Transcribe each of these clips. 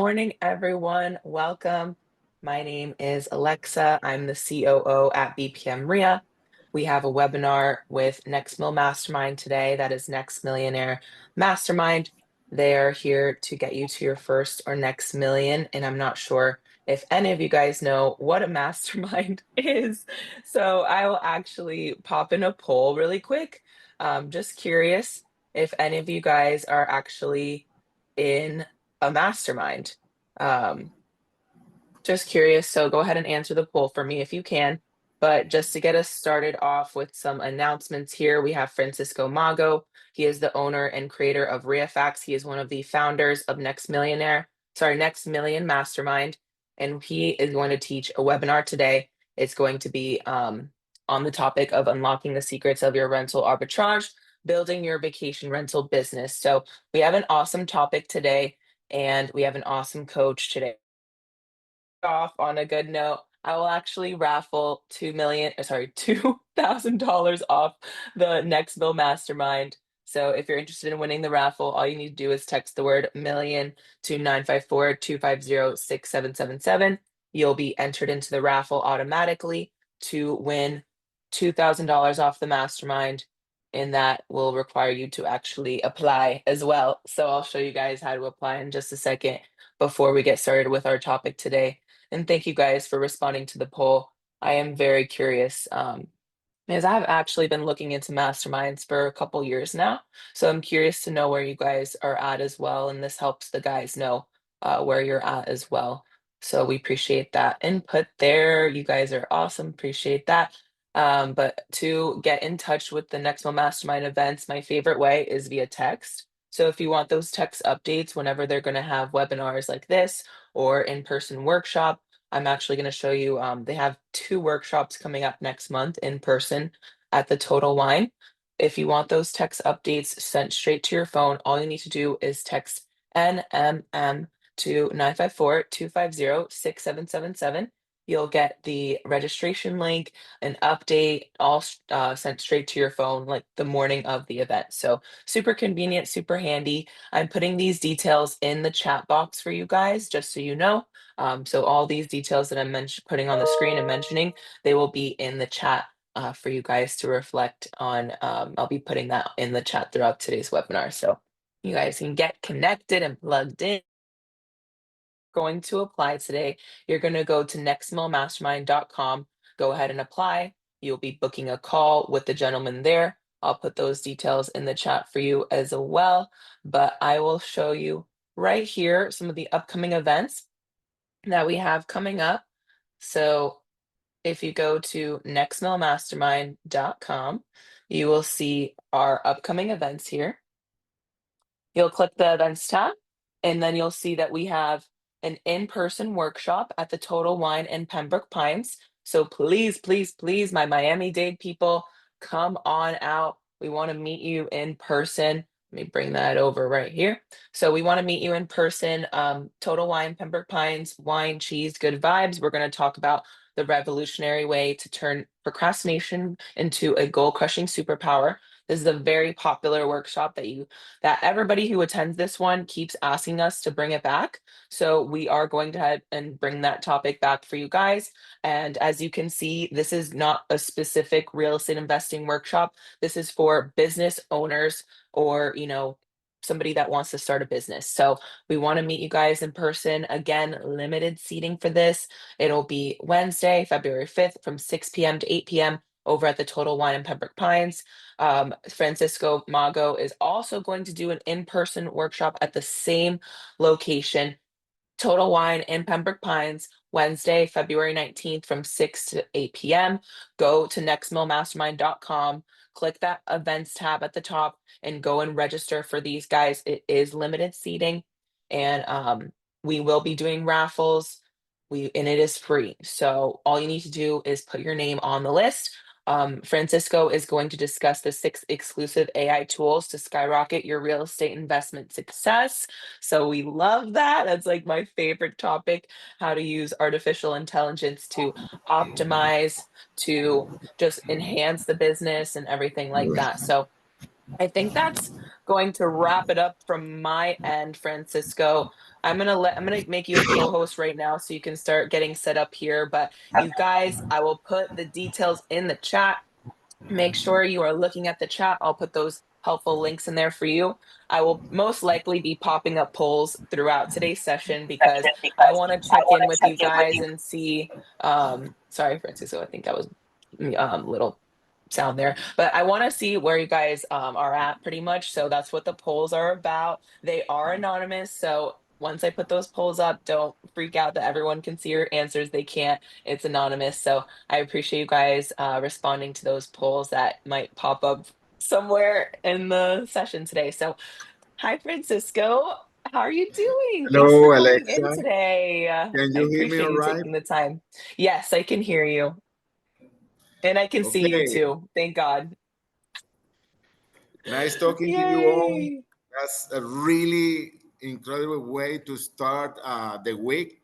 Morning, everyone. Welcome. My name is Alexa. I'm the COO at BPM RIA. We have a webinar with Next Mill Mastermind today. That is Next Millionaire Mastermind. They are here to get you to your first or next million. And I'm not sure if any of you guys know what a mastermind is. So I will actually pop in a poll really quick. Just curious if any of you guys are actually in a mastermind. Um, just curious, so go ahead and answer the poll for me if you can. But just to get us started off with some announcements here, we have Francisco Mago. He is the owner and creator of ReaFax. He is one of the founders of Next Million Mastermind, and he is going to teach a webinar today. It's going to be on the topic of unlocking the secrets of your rental arbitrage, building your vacation rental business. So we have an awesome topic today, and we have an awesome coach today. Off on a good note, I will actually raffle $2,000 off the Next Bill Mastermind. So if you're interested in winning the raffle, all you need to do is text the word million to 954-250-6777. You'll be entered into the raffle automatically to win $2,000 off the mastermind. And that will require you to actually apply as well. So I'll show you guys how to apply in just a second before we get started with our topic today. And thank you guys for responding to the poll. I am very curious, because I've actually been looking into masterminds for a couple years now. So I'm curious to know where you guys are at as well. And this helps the guys know where you're at as well. So we appreciate that input there. You guys are awesome. Appreciate that. But to get in touch with the Next Mo Mastermind events, my favorite way is via text. So if you want those text updates whenever they're going to have webinars like this or in-person workshop, I'm actually going to show you. They have two workshops coming up next month in person at the Total Wine. If you want those text updates sent straight to your phone, all you need to do is text NMM to 954-250-6777. You'll get the registration link, an update, all sent straight to your phone like the morning of the event. So super convenient, super handy. I'm putting these details in the chat box for you guys, just so you know. So all these details that I'm putting on the screen and mentioning, they will be in the chat for you guys to reflect on. I'll be putting that in the chat throughout today's webinar. So you guys can get connected and plugged in. Going to apply today, you're going to go to nextmillmastermind.com, go ahead and apply. You'll be booking a call with the gentleman there. I'll put those details in the chat for you as well, but I will show you right here some of the upcoming events that we have coming up. So if you go to nextmillmastermind.com, you will see our upcoming events here. You'll click the events tab, and then you'll see that we have an in-person workshop at the Total Wine in Pembroke Pines. So please, please, please, my Miami-Dade people, come on out. We want to meet you in person. Let me bring that over right here. So we want to meet you in person. Total Wine, Pembroke Pines, wine, cheese, good vibes. We're going to talk about the revolutionary way to turn procrastination into a goal-crushing superpower. This is a very popular workshop that everybody who attends this one keeps asking us to bring it back. So we are going to head and bring that topic back for you guys. And as you can see, this is not a specific real estate investing workshop. This is for business owners or, somebody that wants to start a business. So we want to meet you guys in person. Again, limited seating for this. It'll be Wednesday, February 5th from 6 p.m. to 8 p.m. over at the Total Wine in Pembroke Pines. Francisco Mago is also going to do an in-person workshop at the same location, Total Wine in Pembroke Pines, Wednesday, February 19th from 6 to 8 p.m. Go to nextmillmastermind.com, click that events tab at the top, and go and register for these guys. It is limited seating, and we will be doing raffles. And it is free. So all you need to do is put your name on the list. Francisco is going to discuss the 6 exclusive AI tools to skyrocket your real estate investment success. So we love that. That's like my favorite topic, how to use artificial intelligence to optimize, to just enhance the business and everything like that. So I think that's going to wrap it up from my end, Francisco. I'm gonna make you a co-host right now so you can start getting set up here. But you guys, I will put the details in the chat. Make sure you are looking at the chat. I'll put those helpful links in there for you. I will most likely be popping up polls throughout today's session because I want to check in with you guys and see. Sorry, Francisco, I think that was little sound there, but I want to see where you guys are at pretty much. So that's what the polls are about. They are anonymous, so once I put those polls up, don't freak out that everyone can see your answers. They can't. It's anonymous. So I appreciate you guys responding to those polls that might pop up somewhere in the session today. So, hi, Francisco. How are you doing? Thanks for Hello, calling in Alexa. today. Can I you hear me appreciate all you right? taking the time. Yes, I can hear you. And I can see you Okay. too. Thank God. Nice talking to you all. Yay. That's a really incredible way to start the week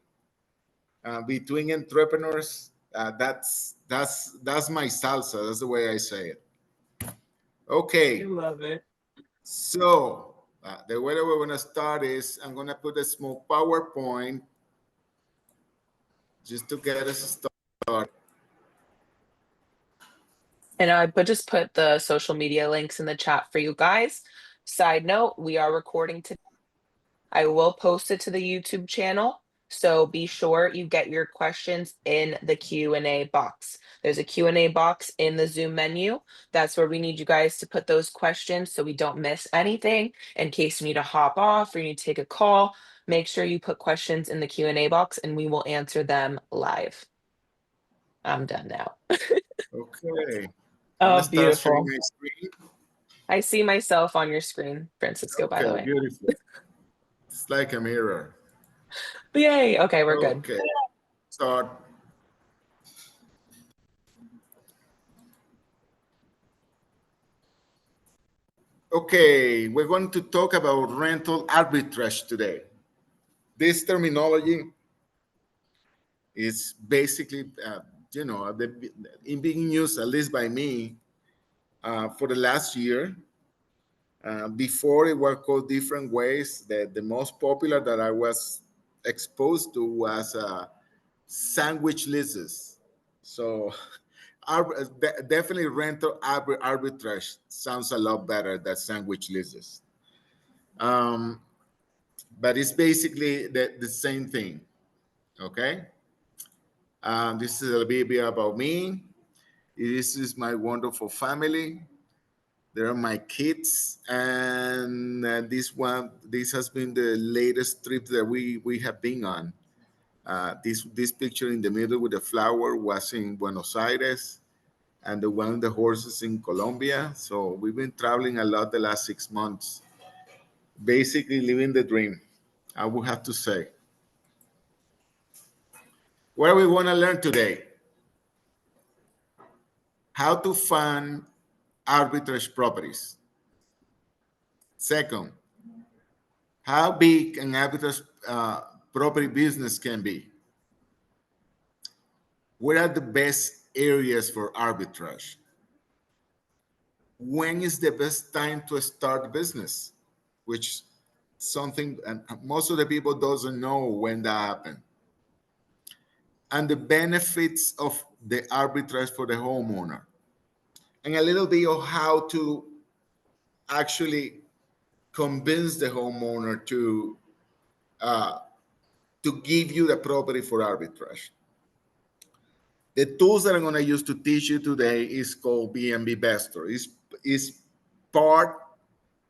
between entrepreneurs. That's my salsa. That's the way I say it. I Okay. love it. So the way that we're gonna start is I'm gonna put a small PowerPoint just to get us started. And I but just put the social media links in the chat for you guys. Side note, we are recording today. I will post it to the YouTube channel. So be sure you get your questions in the Q&A box. There's a Q&A box in the Zoom menu. That's where we need you guys to put those questions so we don't miss anything. In case you need to hop off or you need to take a call, make sure you put questions in the Q&A box and we will answer them live. I'm done now. Okay. I'm gonna Oh, start sharing beautiful. my screen. I see myself on your screen, Francisco, by the Okay, way. beautiful. It's like a mirror. Yay. Okay, we're good. Okay, start. Okay, we're going to talk about rental arbitrage today. This terminology is basically, in being used, at least by me, for the last year. Before it was called different ways. The most popular that I was exposed to was sandwich leases. So definitely rental arbitrage sounds a lot better than sandwich leases. Um, but it's basically the same thing. Okay. This is a little bit about me. This is my wonderful family. There are my kids, and this has been the latest trip that we have been on. This picture in the middle with the flower was in Buenos Aires, and the one with the horses in Colombia. So we've been traveling a lot the last 6 months, basically living the dream. I would have to say. What do we want to learn today? How to fund arbitrage properties. Second, how big an arbitrage property business can be. What are the best areas for arbitrage? When is the best time to start business? Which something, and most of the people doesn't know when that happened. And the benefits of the arbitrage for the homeowner. And a little bit of how to actually convince the homeowner uh, to give you the property for arbitrage. The tools that I'm going to use to teach you today is called BNB Investor. Is part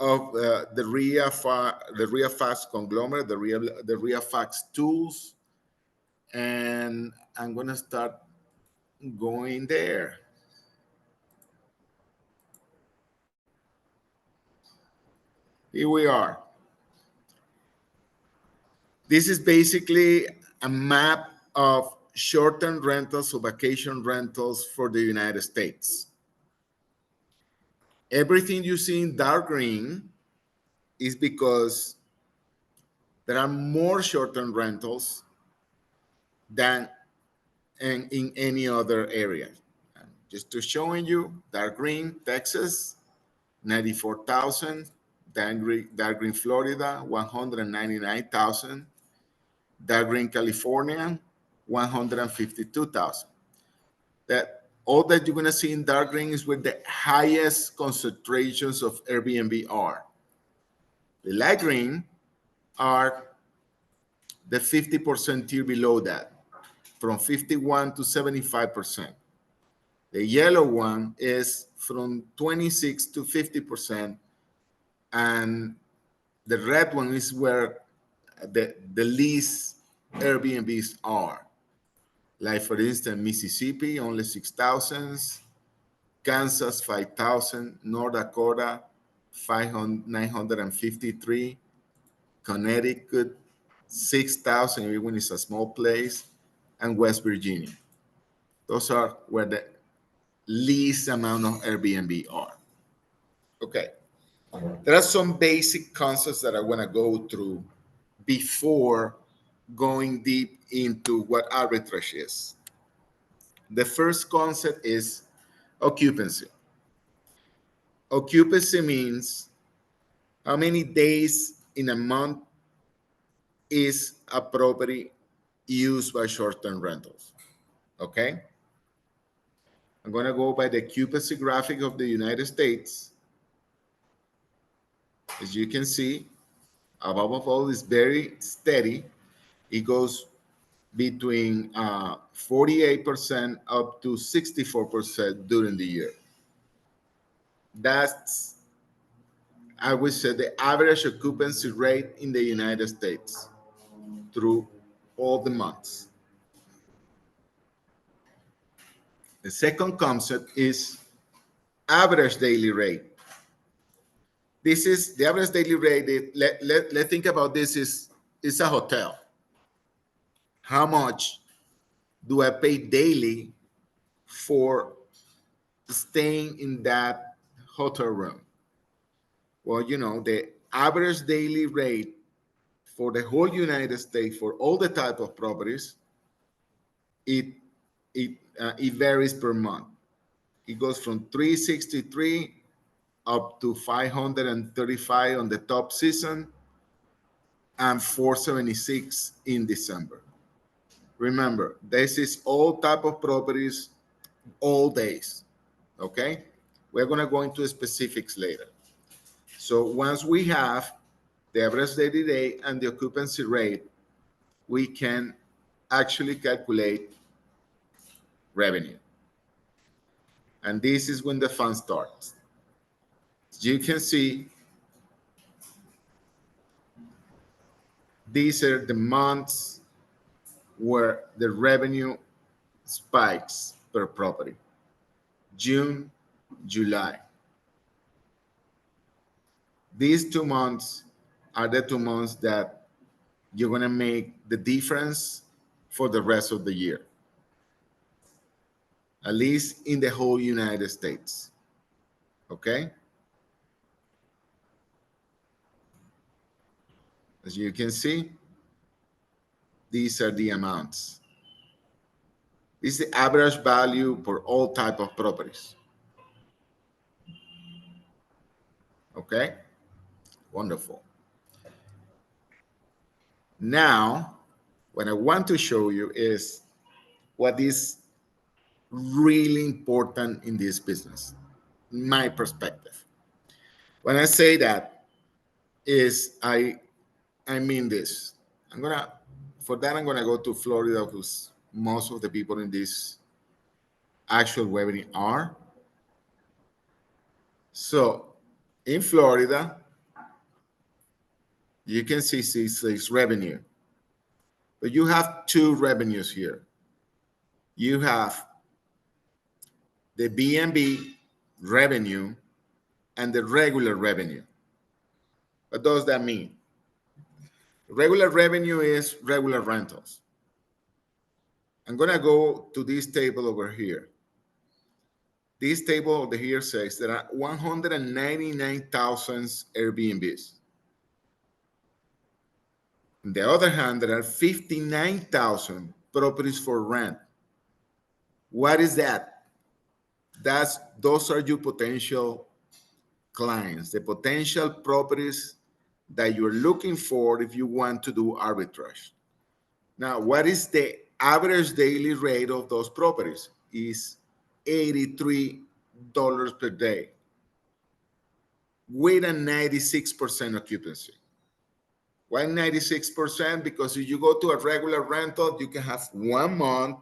of the RIAFAX conglomerate, the RIAFAX tools, and I'm going to start going there. Here we are. This is basically a map of short-term rentals or vacation rentals for the United States. Everything you see in dark green is because there are more short-term rentals than in any other area. Just to showing you, dark green, Texas, 94,000, dark green, Florida, 199,000. Dark green California, 152,000. That all that you're gonna see in dark green is where the highest concentrations of Airbnb are. The light green are the 50% tier below that, from 51 to 75%. The yellow one is from 26 to 50%, and the red one is where the least Airbnbs are. Like for instance, Mississippi, only 6,000, Kansas, 5,000, North Dakota, 953, Connecticut, 6,000, even it's a small place, and West Virginia. Those are where the least amount of Airbnb are. Okay. There are some basic concepts that I want to go through before going deep into what arbitrage is. The first concept is occupancy. Occupancy means how many days in a month is a property used by short-term rentals. Okay? I'm going to go by the occupancy graphic of the United States. As you can see, above all is very steady. It goes between 48% up to 64% during the year. That's, I would say, the average occupancy rate in the United States through all the months. The second concept is average daily rate. This is the average daily rate. Let's think about this is a hotel. How much do I pay daily for staying in that hotel room? Well, you know, the average daily rate for the whole United States for all the type of properties, it varies per month. It goes from 363 up to 535 on the top season and 476 in December. Remember, this is all type of properties, all days. Okay, we're going to go into specifics later. So once we have the average daily rate and the occupancy rate, we can actually calculate revenue. And this is when the fun starts. You can see these are the months where the revenue spikes per property. June, July. These 2 months are the 2 months that you're going to make the difference for the rest of the year, at least in the whole United States. Okay? As you can see, these are the amounts. This is the average value for all type of properties. Okay? Wonderful. Now, what I want to show you is what is really important in this business, my perspective. When I say that is I mean this. I'm gonna go to Florida, because most of the people in this actual webinar are. So in Florida, you can see this revenue, but you have two revenues here. You have the B&B revenue and the regular revenue. What does that mean? Regular revenue is regular rentals. I'm going to go to this table over here. This table over here says there are 199,000 Airbnbs. On the other hand, there are 59,000 properties for rent. What is that? Those are your potential clients, the potential properties that you're looking for if you want to do arbitrage. Now, what is the average daily rate of those properties? Is $83 per day with a 96% occupancy. Why 96%? Because if you go to a regular rental, you can have 1 month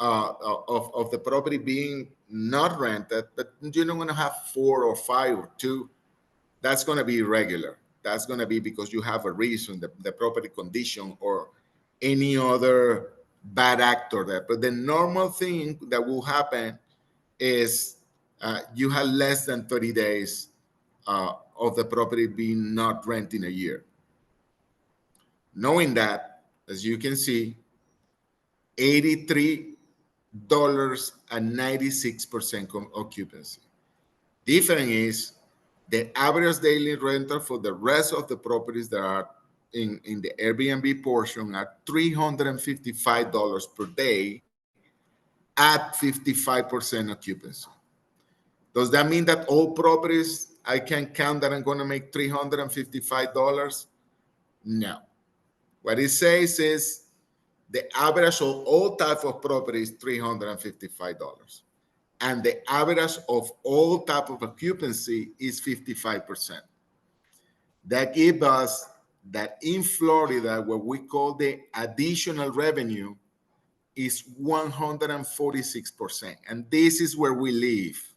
of the property being not rented, but you're not going to have 4 or 5 or 2. That's going to be irregular. That's going to be because you have a reason, the property condition or any other bad actor there. But the normal thing that will happen is you have less than 30 days of the property being not renting a year. Knowing that, as you can see, $83 and 96% occupancy. Different is the average daily rental for the rest of the properties that are in the Airbnb portion are $355 per day at 55% occupancy. Does that mean that all properties I can count that I'm going to make $355? No. What it says is the average of all types of properties $355. And the average of all type of occupancy is 55%. That gives us that in Florida, what we call the additional revenue is 146%. And this is where we live.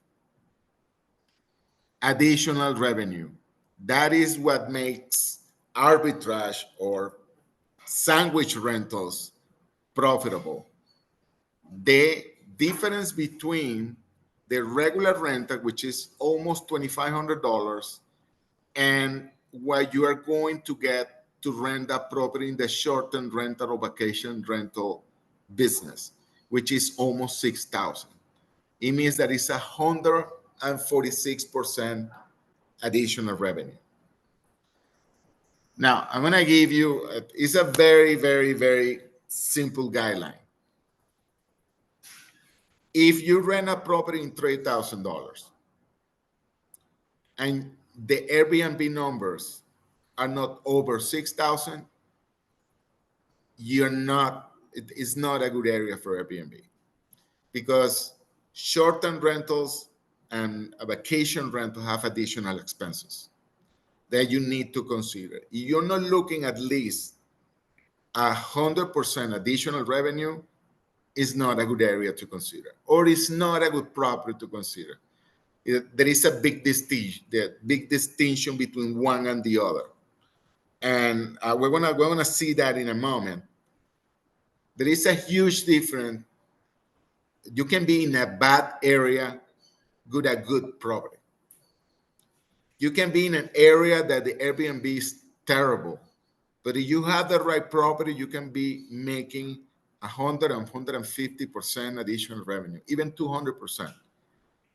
Additional revenue. That is what makes arbitrage or sandwich rentals profitable. The difference between the regular rental, which is almost $2,500, and what you are going to get to rent a property in the short-term rental or vacation rental business, which is almost $6,000. It means that it's 146% additional revenue. Now, I'm going to give you, it's a very, very, very simple guideline. If you rent a property in $3,000 and the Airbnb numbers are not over 6,000, it's not a good area for Airbnb, because short-term rentals and a vacation rental have additional expenses that you need to consider. If you're not looking at least 100% additional revenue, is not a good area to consider, or it's not a good property to consider. There is a big distinction between one and the other, and we're gonna see that in a moment. There is a huge difference. You can be in a bad area, a good property. You can be in an area that the Airbnb is terrible, but if you have the right property, you can be making 100 and 150% additional revenue, even 200%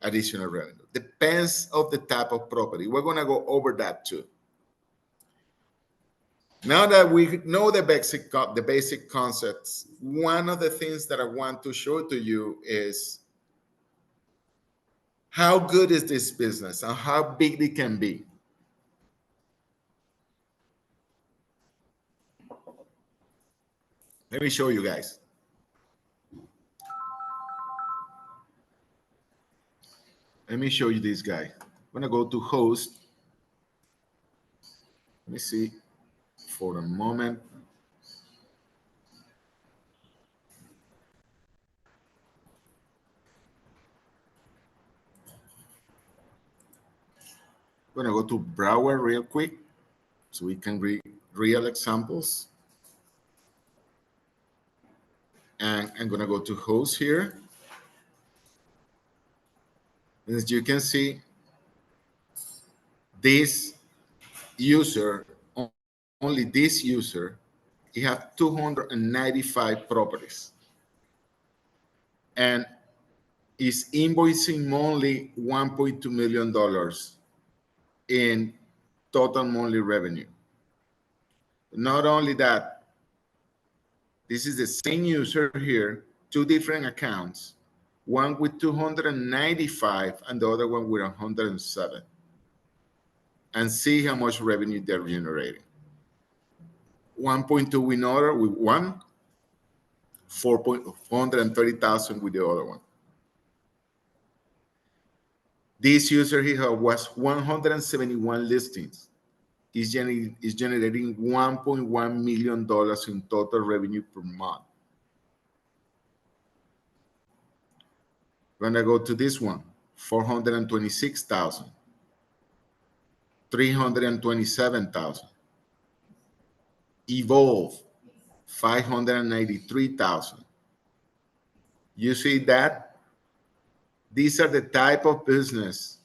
additional revenue. Depends of the type of property. We're going to go over that too. Now that we know the basic concepts, one of the things that I want to show to you is how good is this business and how big it can be. Let me show you guys. Let me show you this guy. I'm going to go to host. Let me see for a moment. I'm going to go to Browser real quick so we can read real examples. And I'm going to go to host here. And as you can see, this user, only this user, he has 295 properties and is invoicing monthly $1.2 million in total monthly revenue. Not only that, this is the same user here, two different accounts, one with 295 and the other one with 107. And see how much revenue they're generating. 1.2 with another with one, 430,000 with the other one. This user here was 171 listings. Is generating $1.1 million in total revenue per month. When I go to this one, 426,000, 327,000. Evolve, 593,000. You see that? These are the type of business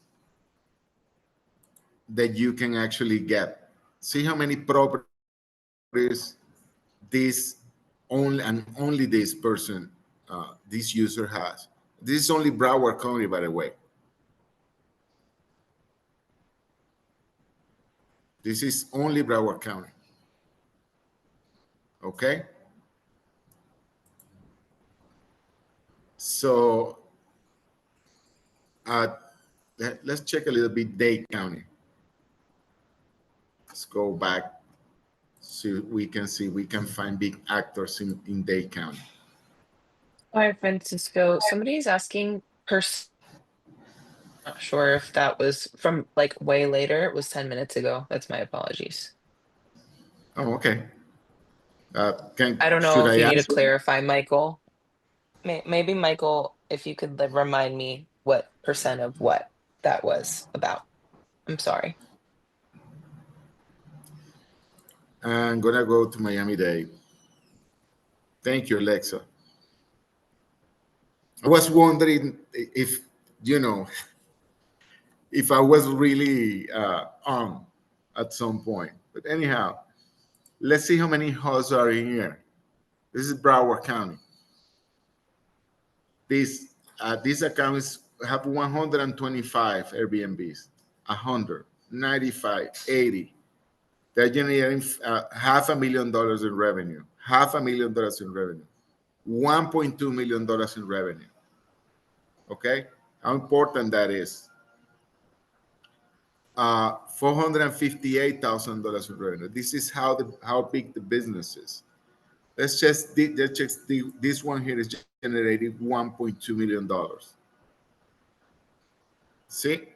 that you can actually get. See how many properties this only this person, this user has. This is only Broward County, by the way. This is only Broward County. Okay? So let's check a little bit Dade County. Let's go back so we can see, we can find big actors in Dade County. Hi, Francisco. Somebody's asking not sure if that was from like way later. It was 10 minutes ago. That's my apologies. Oh, okay. I don't know Should if I you need to answer? clarify, Michael. Maybe Michael, if you could remind me what percent of what that was about. I'm sorry. I'm gonna go to Miami-Dade. Thank you, Alexa. I was wondering if, you know, if I was really on at some point. But anyhow, let's see how many hosts are in here. This is Broward County. These accounts have 125 Airbnbs, 100, 95, 80. They're generating $500,000 in revenue, $500,000 in revenue, $1.2 million in revenue. Okay, how important that is. $458,000 in revenue. This is how big the business is. Let's check this one here is generating $1.2 million. See?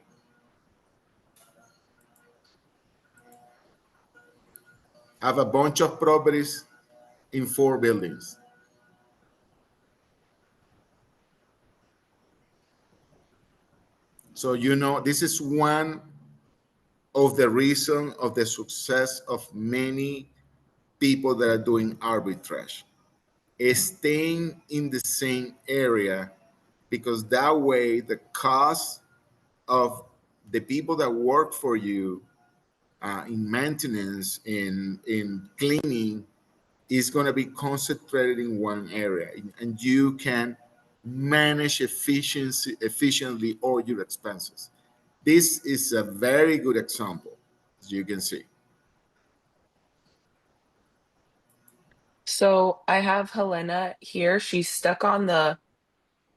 I have a bunch of properties in 4 buildings. So, you know, this is one of the reason of the success of many people that are doing arbitrage. Staying in the same area, because that way the cost of the people that work for you in maintenance, in cleaning, is going to be concentrated in one area, and you can manage efficiently all your expenses. This is a very good example, as you can see. So I have Helena here. She's stuck on the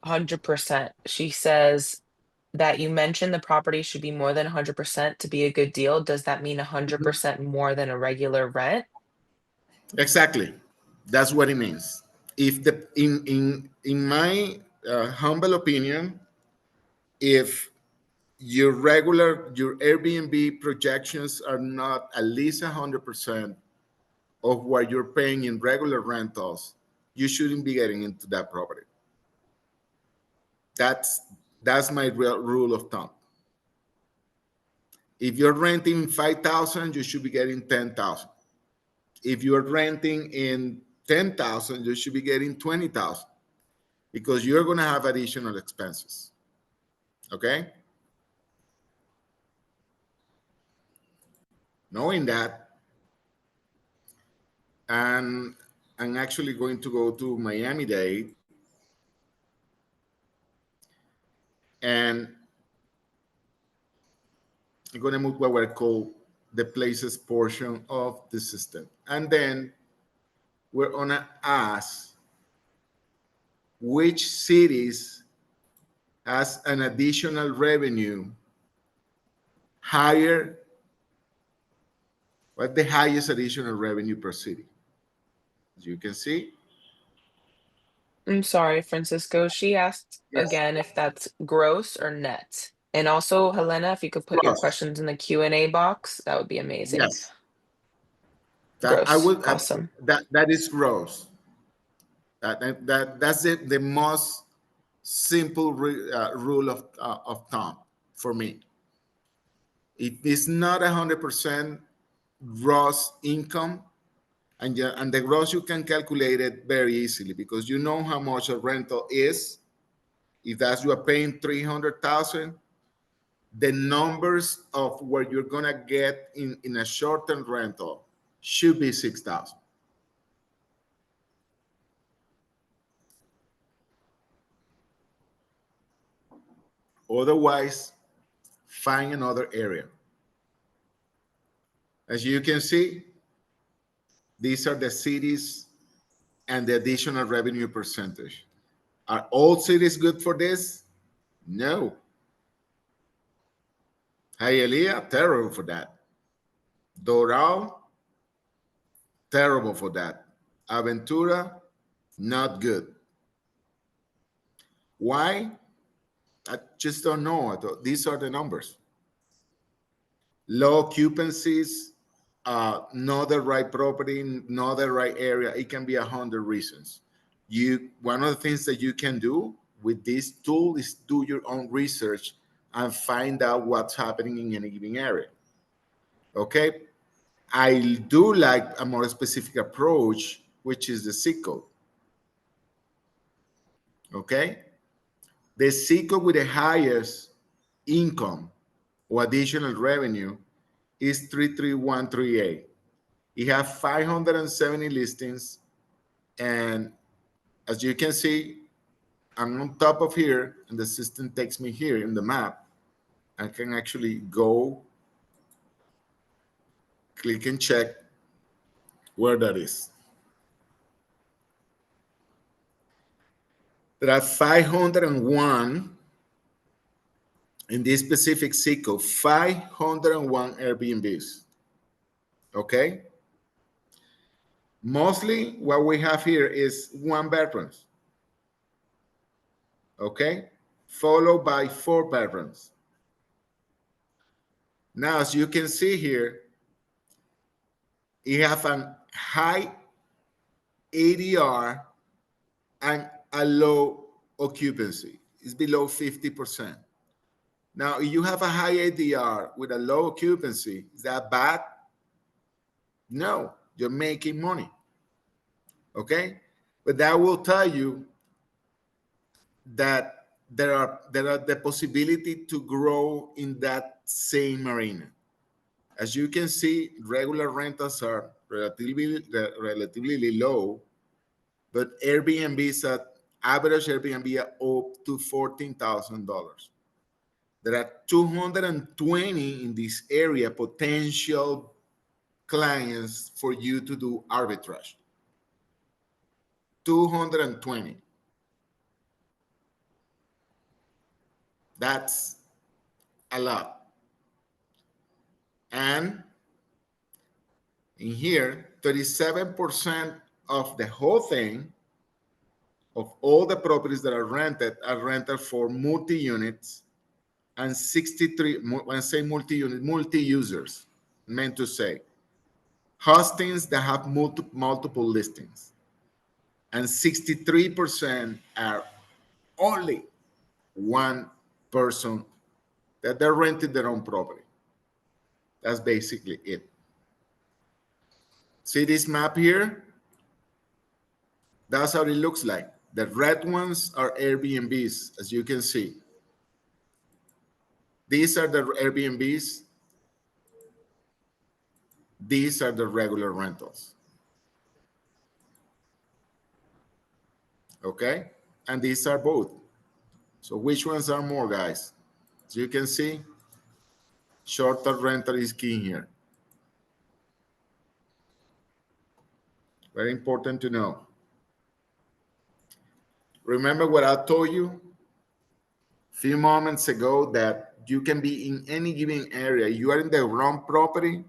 100%. She says that you mentioned the property should be more than 100% to be a good deal. Does that mean 100% more than a regular rent? Exactly, that's what it means. If the in my humble opinion, if your Airbnb projections are not at least 100% of what you're paying in regular rentals, you shouldn't be getting into that property. That's my real rule of thumb. If you're renting 5,000, you should be getting 10,000. If you're renting in 10,000, you should be getting 20,000, because you're going to have additional expenses. Okay? Knowing that, and I'm actually going to go to Miami-Dade, and I'm going to move what we call the places portion of the system. And then we're going to ask which cities has an additional revenue higher. What's the highest additional revenue per city? As you can see. I'm sorry, Francisco. She asked Yes. again if that's gross or net. And also, Helena, if you could put your Gross. questions in the Q&A box, that would be amazing. Yes. That I Gross. would Awesome. that is gross. That's the most simple rule of thumb for me. It is not 100% gross income, and the gross you can calculate it very easily because you know how much a rental is. If that's you are paying 300,000, the numbers of what you're gonna get in a short-term rental should be 6,000. Otherwise, find another area. As you can see, these are the cities and the additional revenue percentage. Are all cities good for this? No. Hialeah, terrible for that. Doral, terrible for that. Aventura, not good. Why? I just don't know. These are the numbers. Low occupancies, not the right property, not the right area. It can be 100 reasons. One of the things that you can do with this tool is do your own research and find out what's happening in any given area. Okay, I do like a more specific approach, which is the zip code. Okay, the zip code with the highest income or additional revenue is 33138. It has 570 listings, and as you can see, I'm on top of here, and the system takes me here in the map. I can actually go, click and check where that is. There are 501 in this specific zip code, 501 Airbnbs. Okay? Mostly what we have here is one bedrooms. Okay? Followed by 4 bedrooms. Now, as you can see here, you have a high ADR and a low occupancy. It's below 50%. Now, if you have a high ADR with a low occupancy, is that bad? No, you're making money. Okay? But that will tell you that there are the possibility to grow in that same arena. As you can see, regular rentals are relatively low, but Airbnbs at average Airbnb are up to $14,000. There are 220 in this area potential clients for you to do arbitrage. 220. That's a lot. And in here, 37% of the whole thing, of all the properties that are rented for multi-units, and 63, when I say multi-unit, multi-users, meant to say, hostings that have multiple listings. And 63% are only one person that they're renting their own property. That's basically it. See this map here? That's how it looks like. The red ones are Airbnbs, as you can see. These are the Airbnbs. These are the regular rentals. Okay? And these are both. So which ones are more, guys? As you can see, short-term rental is key here. Very important to know. Remember what I told you a few moments ago, that you can be in any given area. You are in the wrong property,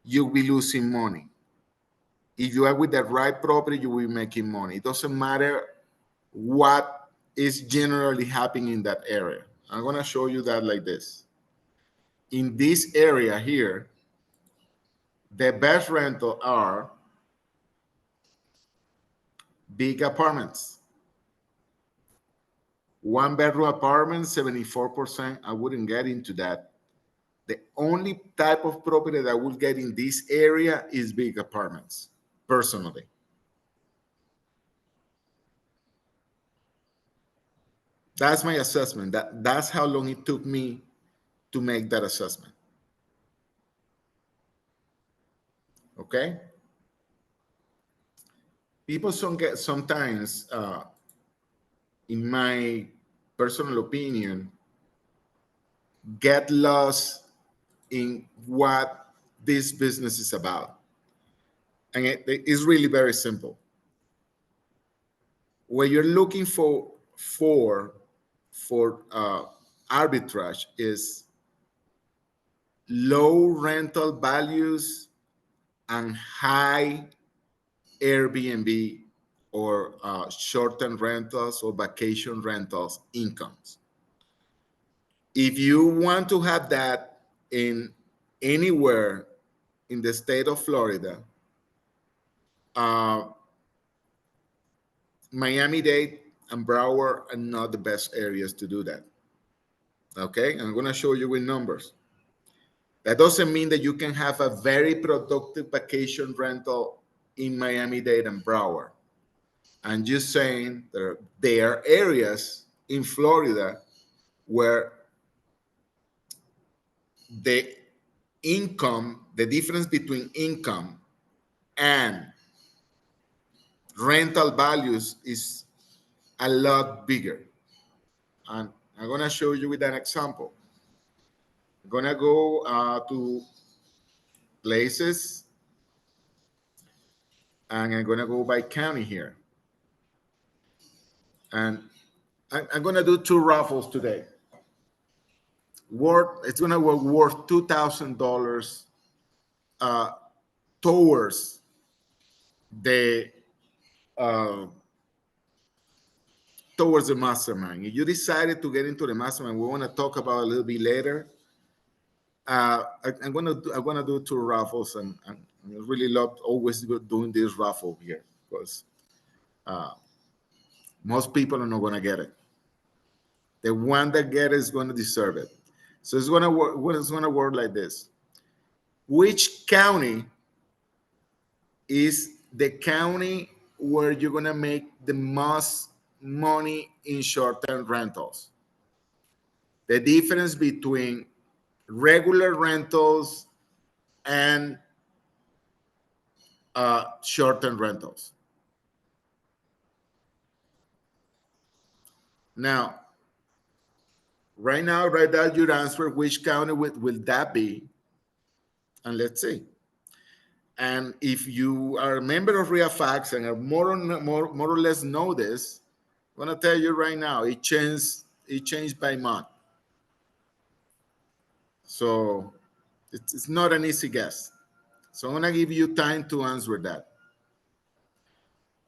you'll be losing money. If you are with the right property, you will be making money. It doesn't matter what is generally happening in that area. I'm going to show you that like this. In this area here, the best rental are big apartments. One bedroom apartment, 74%. I wouldn't get into that. The only type of property that I will get in this area is big apartments, personally. That's my assessment. That's how long it took me to make that assessment. Okay? People sometimes, in my personal opinion, get lost in what this business is about. And it is really very simple. What you're looking for arbitrage is low rental values and high Airbnb or short-term rentals or vacation rentals incomes. If you want to have that in anywhere in the state of Florida, Miami-Dade and Broward are not the best areas to do that. Okay, I'm going to show you with numbers. That doesn't mean that you can have a very productive vacation rental in Miami-Dade and Broward. I'm just saying there are areas in Florida where the the difference between income and rental values is a lot bigger. And I'm going to show you with an example. I'm going to go to places, and I'm going to go by county here. And I'm going to do two raffles today. It's going to be worth $2,000 towards the towards the mastermind. If you decided to get into the mastermind, we want to talk about a little bit later. I'm gonna do two raffles, and I really love always doing this raffle here because most people are not gonna get it. The one that gets it is gonna deserve it. So it's gonna work. It's gonna work like this. Which county is the county where you're gonna make the most money in short-term rentals? The difference between regular rentals and short-term rentals. Now, right now, write down your answer. Which county will that be? And let's see. And if you are a member of Real Facts and are more or less know this, I'm gonna tell you right now, it changed by month. So it's not an easy guess. So I'm gonna give you time to answer that.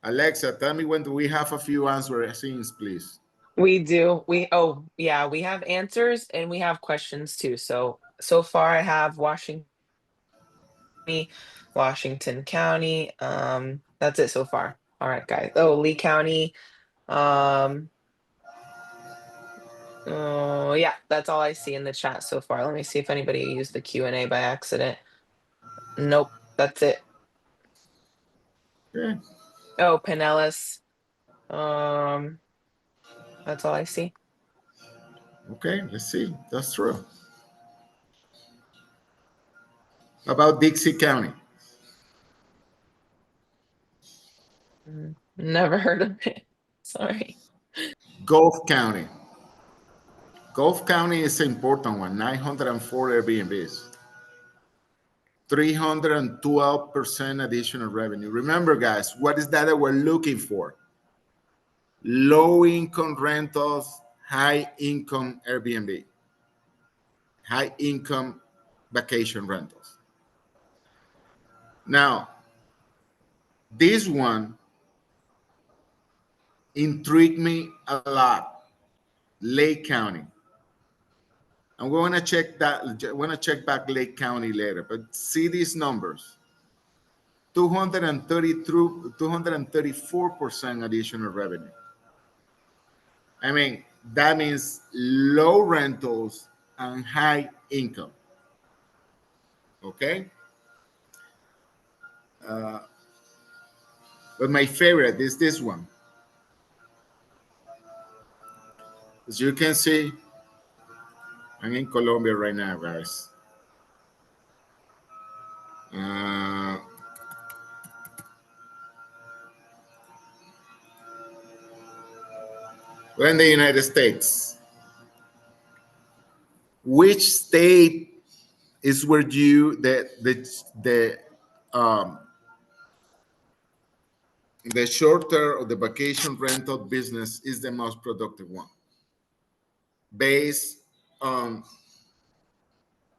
Alexa, tell me when do we have a few answers, please. We do. Oh, yeah, we have answers and we have questions too. So far I have Washington County. That's it so far. All right, guys. Oh, Lee County. Um, oh yeah, that's all I see in the chat so far. Let me see if anybody used the Q&A by accident. Nope, that's it. Okay. Oh, Pinellas. That's all I see. Okay, let's see. That's true. About Dixie County. Never heard of it. Sorry. Gulf County. Gulf County is an important one, 904 Airbnbs. 312% additional revenue. Remember, guys, what is that we're looking for? Low income rentals, high income Airbnb, high income vacation rentals. Now, This one intrigued me a lot. Lake County. And we want to check that. We want to check back Lake County later. But see these numbers: 233, 234% additional revenue. I mean, that means low rentals and high income. Okay. But my favorite is this one. As you can see, I'm in Colombia right now, guys. Uh, we're in the United States. Which state is where you um, the shorter or the vacation rental business is the most productive one, based on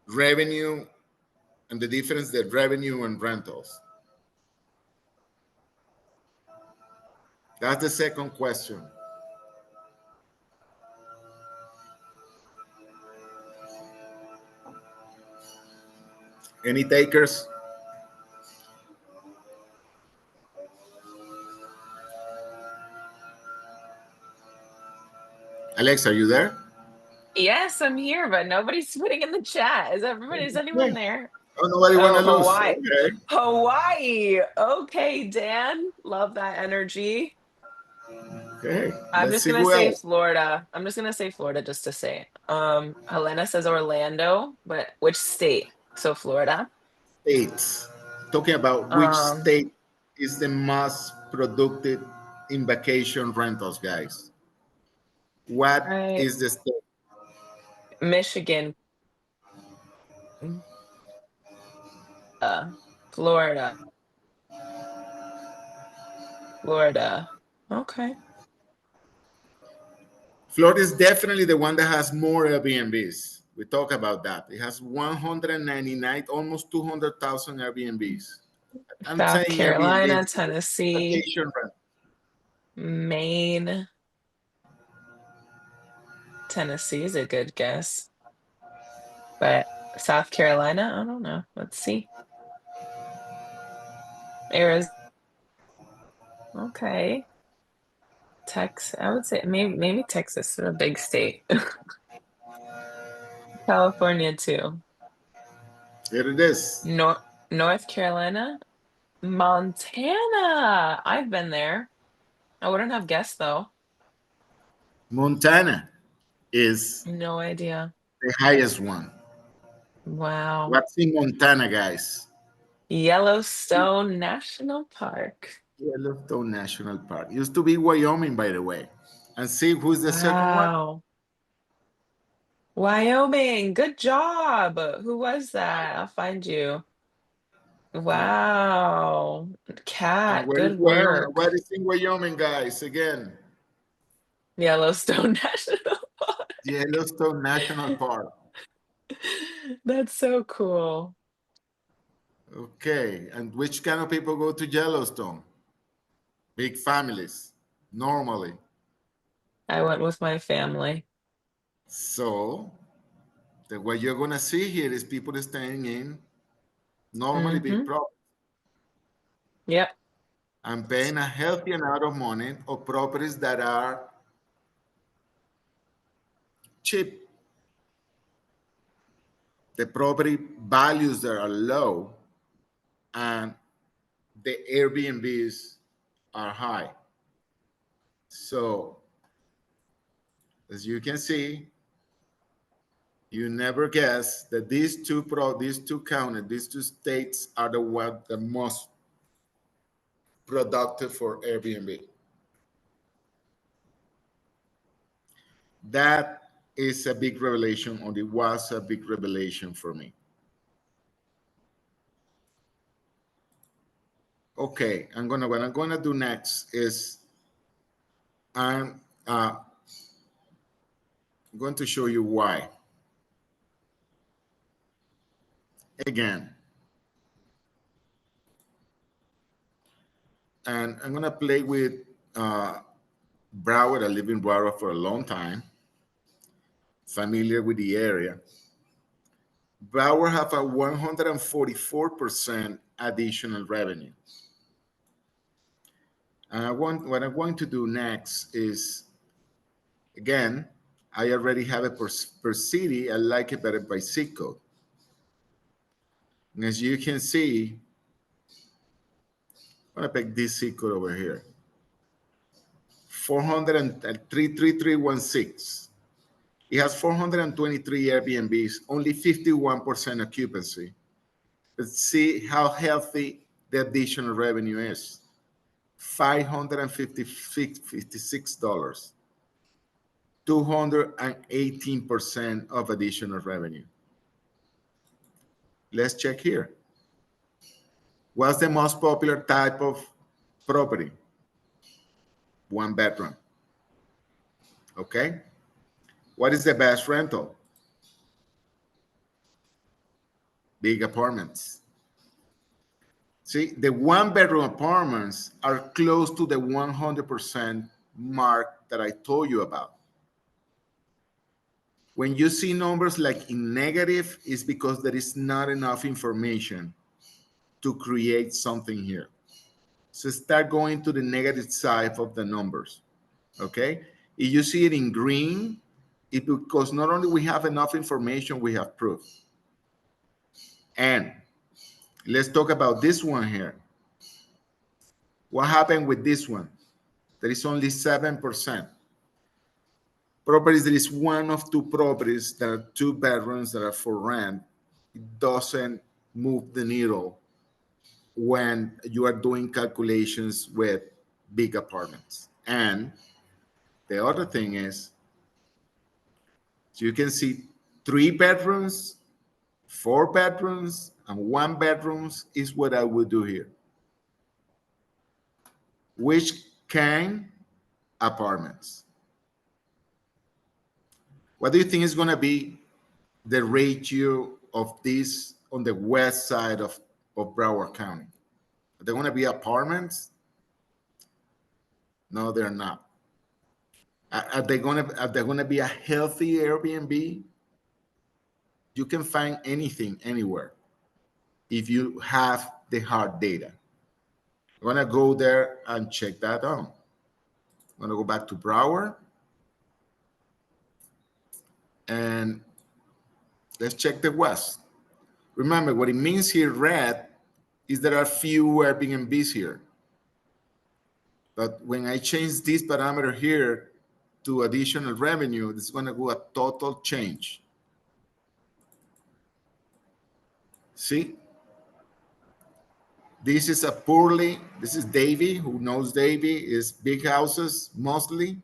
revenue and the difference that revenue and rentals? That's the second question. Any takers? Alexa, are you there? Yes, I'm here, but nobody's putting in the chat. Is anyone Yeah. there? Oh, nobody want Oh, to lose. Hawaii. Okay. Hawaii. Okay, Dan. Love that energy. Okay. I'm Let's just see gonna who say else. Florida. I'm just gonna say Florida just to say it. Helena says Orlando, but which state? So Florida. States. Talking about which Um, state is the most productive in vacation rentals, guys. What right. is the state? Michigan, uh, Florida, Florida. Okay. Florida is definitely the one that has more Airbnbs. We talk about that. It has 199, almost 200,000 Airbnbs. I'm South saying Airbnbs, Carolina, Tennessee, vacation rent. Maine, Tennessee is a good guess, but South Carolina, I don't know. Let's see. Arizona. Okay. Texas, I would say maybe Texas is a big state. California too. Here it is. North Carolina, Montana. I've been there. I wouldn't have guessed though. Montana is No idea. the highest one. Wow. What's in Montana, guys? Yellowstone National Park. Yellowstone National Park. Used to be Wyoming, by the way. And see who's the second one? Wow. Wyoming. Good job. Who was that? I'll find you. Wow. And Cat, where is good Wyoming? work. What is in Wyoming, guys? Again, Yellowstone National Park. Yellowstone National Park. That's so cool. Okay. And which kind of people go to Yellowstone? Big families, normally. I went with my family. So the what you're gonna see here is people staying in normally big Mm-hmm. properties Yep. and paying a healthy amount of money of properties that are cheap. The property values that are low and the Airbnbs are high. So as you can see, you never guess that these two states are the most productive for Airbnb. That is a big revelation, or it was a big revelation for me. Okay, what I'm gonna do next is I'm going to show you why. Again, And I'm gonna play with Broward. I live in Broward for a long time, familiar with the area. Broward have a 144% additional revenue. What I'm going to do next is, again, I already have it per city. I like it better by zip code. And as you can see, I'm gonna pick this zip code over here, 433,33316. It has 423 Airbnbs, only 51% occupancy. Let's see how healthy the additional revenue is. $556, 218% of additional revenue. Let's check here. What's the most popular type of property? One bedroom. Okay. What is the best rental? Big apartments. See, the one bedroom apartments are close to the 100% mark that I told you about. When you see numbers like in negative, it's because there is not enough information to create something here. So start going to the negative side of the numbers, okay? If you see it in green, it's because not only we have enough information, we have proof. And let's talk about this one here. What happened with this one? There is only 7%. Properties, there is one of two properties that are two bedrooms that are for rent. It doesn't move the needle when you are doing calculations with big apartments. And the other thing is, so you can see 3 bedrooms, 4 bedrooms, and 1 bedrooms is what I would do here. Which kind? Apartments. What do you think is going to be the ratio of this on the west side of Broward County? Are they going to be apartments? No, they're not. Are they going to be a healthy Airbnb? You can find anything anywhere if you have the hard data. I'm going to go there and check that out. I'm going to go back to Broward. And let's check the west. Remember, what it means here, red, is there are few Airbnbs here. But when I change this parameter here to additional revenue, it's going to go a total change. See? This is this is Davy. Who knows Davy? Is big houses mostly.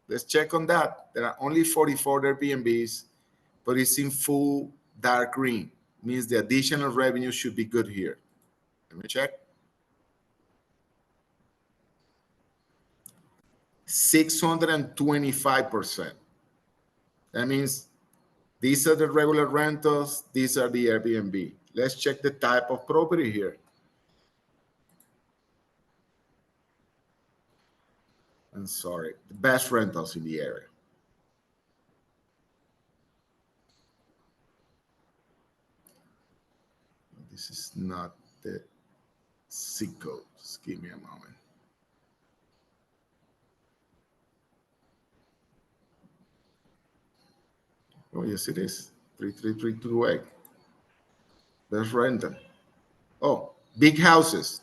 Let's check on that. There are only 44 Airbnbs, but it's in full dark green. Means the additional revenue should be good here. Let me check. 625%. That means these are the regular rentals, these are the Airbnb. Let's check the type of property here. I'm sorry, the best rentals in the area. This is not the zip code. Just give me a moment. Oh, yes, it is. 33328. Best rental. Oh, big houses,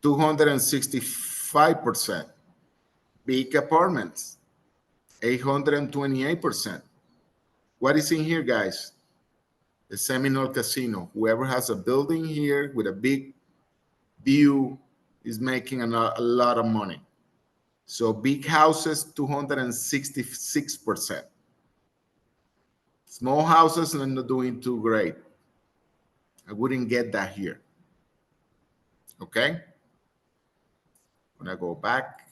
265%. Big apartments, 828%. What is in here, guys? The Seminole Casino. Whoever has a building here with a big view is making a lot of money. So big houses, 266%. Small houses are not doing too great. I wouldn't get that here. Okay? When I go back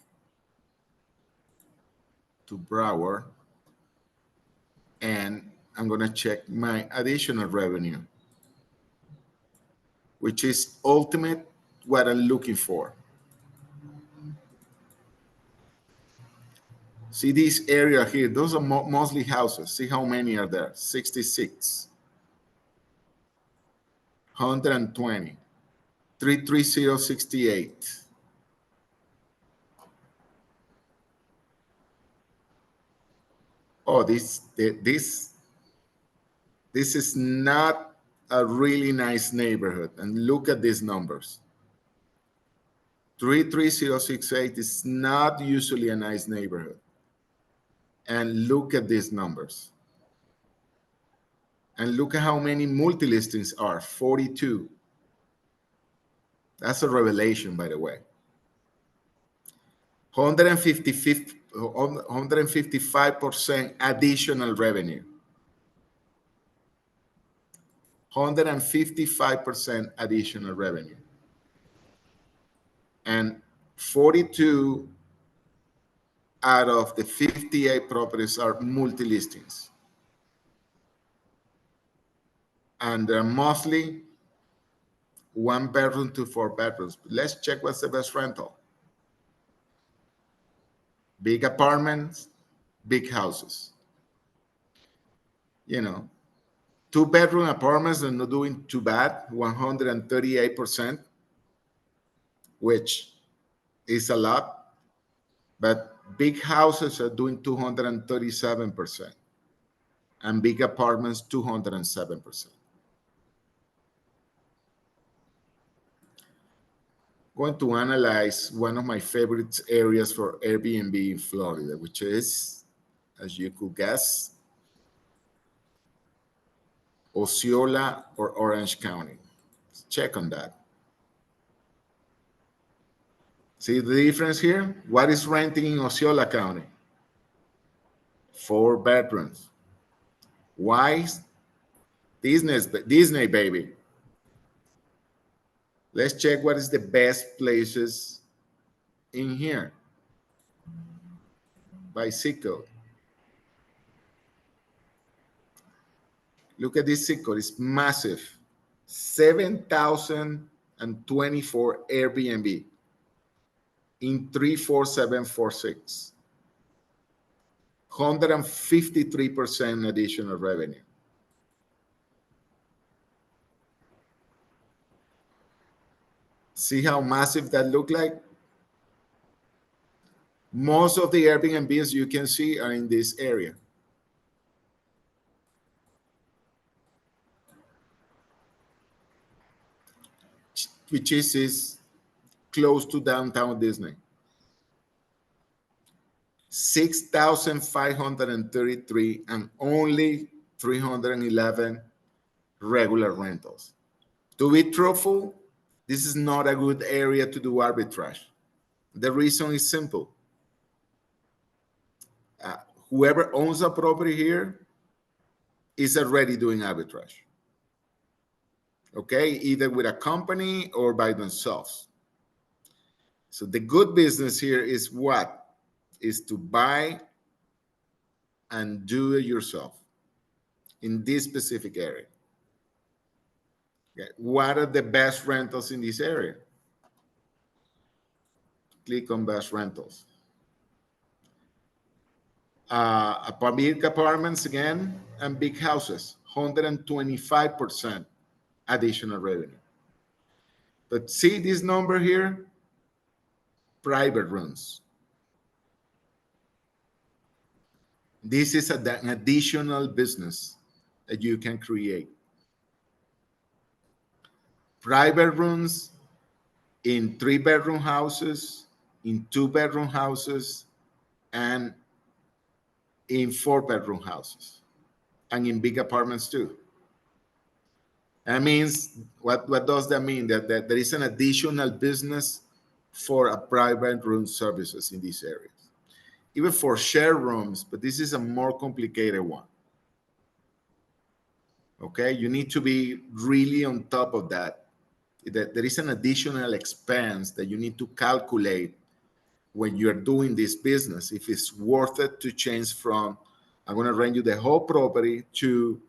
to Broward, and I'm going to check my additional revenue, which is ultimate what I'm looking for. See this area here, those are mostly houses. See how many are there? 66, 120, 33068. Oh, this is not a really nice neighborhood. And look at these numbers. 33068 is not usually a nice neighborhood. And look at these numbers. And look at how many multi-listings are, 42. That's a revelation, by the way. 155% additional revenue. 155% additional revenue. And 42 out of the 58 properties are multi-listings. And they're mostly 1 bedroom to 4 bedrooms. Let's check what's the best rental. Big apartments, big houses. You know, 2-bedroom apartments are not doing too bad, 138%, which is a lot. But big houses are doing 237%, and big apartments 207%. Going to analyze one of my favorite areas for Airbnb in Florida, which is, as you could guess, Osceola or Orange County. Let's check on that. See the difference here? What is renting in Osceola County? 4 bedrooms. Why? Disney, baby. Let's check what is the best places in here by zip code. Look at this zip code. It's massive. 7,024 Airbnb in 34746. 153% additional revenue. See how massive that look like? Most of the Airbnbs you can see are in this area. Which is close to downtown Disney. 6,533 and only 311 regular rentals. To be truthful, this is not a good area to do arbitrage. The reason is simple. Whoever owns a property here is already doing arbitrage. Okay, either with a company or by themselves. So the good business here is what? Is to buy and do it yourself in this specific area. Okay. What are the best rentals in this area? Click on best rentals. Big apartments again, and big houses, 125% additional revenue. But see this number here? Private rooms. This is an additional business that you can create. Private rooms in 3-bedroom houses, in 2-bedroom houses, and in 4-bedroom houses, and in big apartments too. That means, what does that mean? That there is an additional business for a private room services in these areas. Even for share rooms, but this is a more complicated one. Okay, you need to be really on top of that. There is an additional expense that you need to calculate when you're doing this business, if it's worth it to change from, I'm going to rent you the whole property, to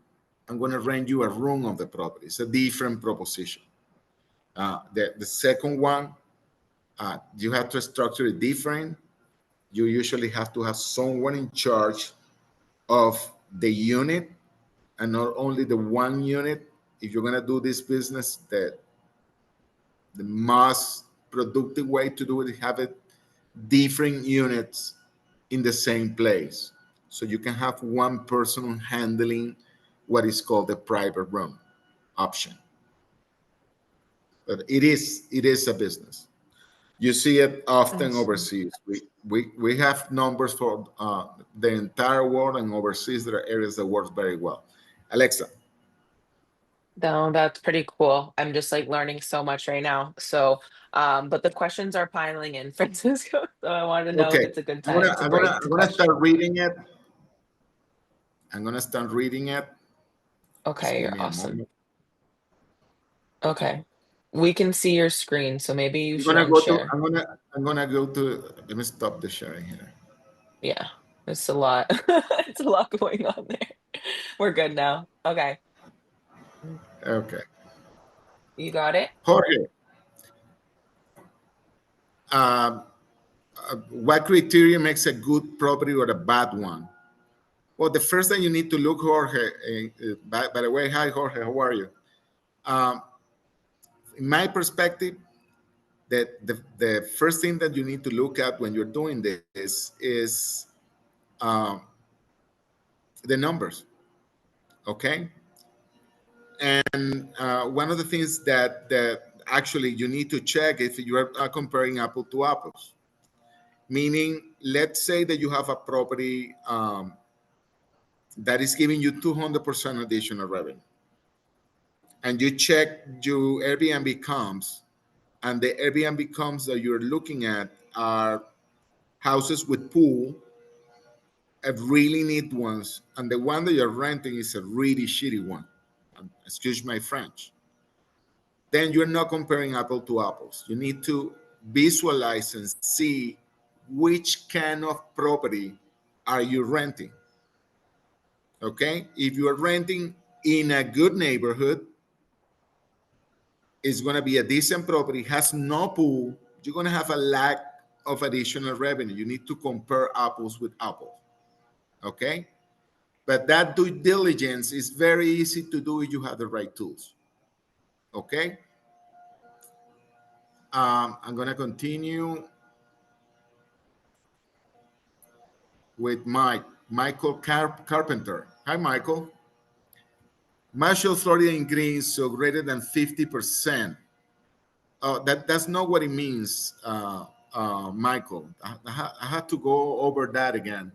I'm going to rent you a room of the property. It's a different proposition. The second one, you have to structure it different. you usually have to have someone in charge of the unit, and not only the one unit. If you're going to do this business, the most productive way to do it is have it different units in the same place, so you can have one person handling what is called the private room option. But it is a business. You see it I often see. overseas. We have numbers for the entire world, and overseas there are areas that work very well. Alexa. No, that's pretty cool. I'm just like learning so much right now. So, but the questions are piling in, Francisco. So I wanted to know if Okay, it's a good I'm gonna time to I'm gonna break I'm the gonna question. start reading it. I'm gonna start reading it. Just Okay, give you're me a awesome. moment. Okay. We can see your screen, so maybe you I'm should gonna go to. unshare. I'm gonna go to. Let me stop the sharing here. Yeah, it's a lot. It's a lot going on there. We're good now. Okay. Okay, You got it? Jorge. Um, what criteria makes a good property or a bad one? Well, the first thing you need to look, Jorge. By the way, hi Jorge, how are you? Um, in my perspective, that the first thing that you need to look at when you're doing this is um, the numbers. Okay, and one of the things that actually you need to check if you are comparing apple to apples, meaning let's say that you have a property that is giving you 200% additional revenue, and you check your Airbnb comps, and the Airbnb comps that you're looking at are houses with pool, really neat ones, and the one that you're renting is a really shitty one. Excuse my French. Then you're not comparing apple to apples. You need to visualize and see which kind of property are you renting. Okay, if you are renting in a good neighborhood, it's going to be a decent property, has no pool, you're going to have a lack of additional revenue. You need to compare apples with apples. Okay, but that due diligence is very easy to do if you have the right tools. Okay, I'm going to continue with Michael Carpenter. Hi, Michael. Marshall, Florida in greens, so greater than 50%. That's not what it means, Michael. I had to go over that again.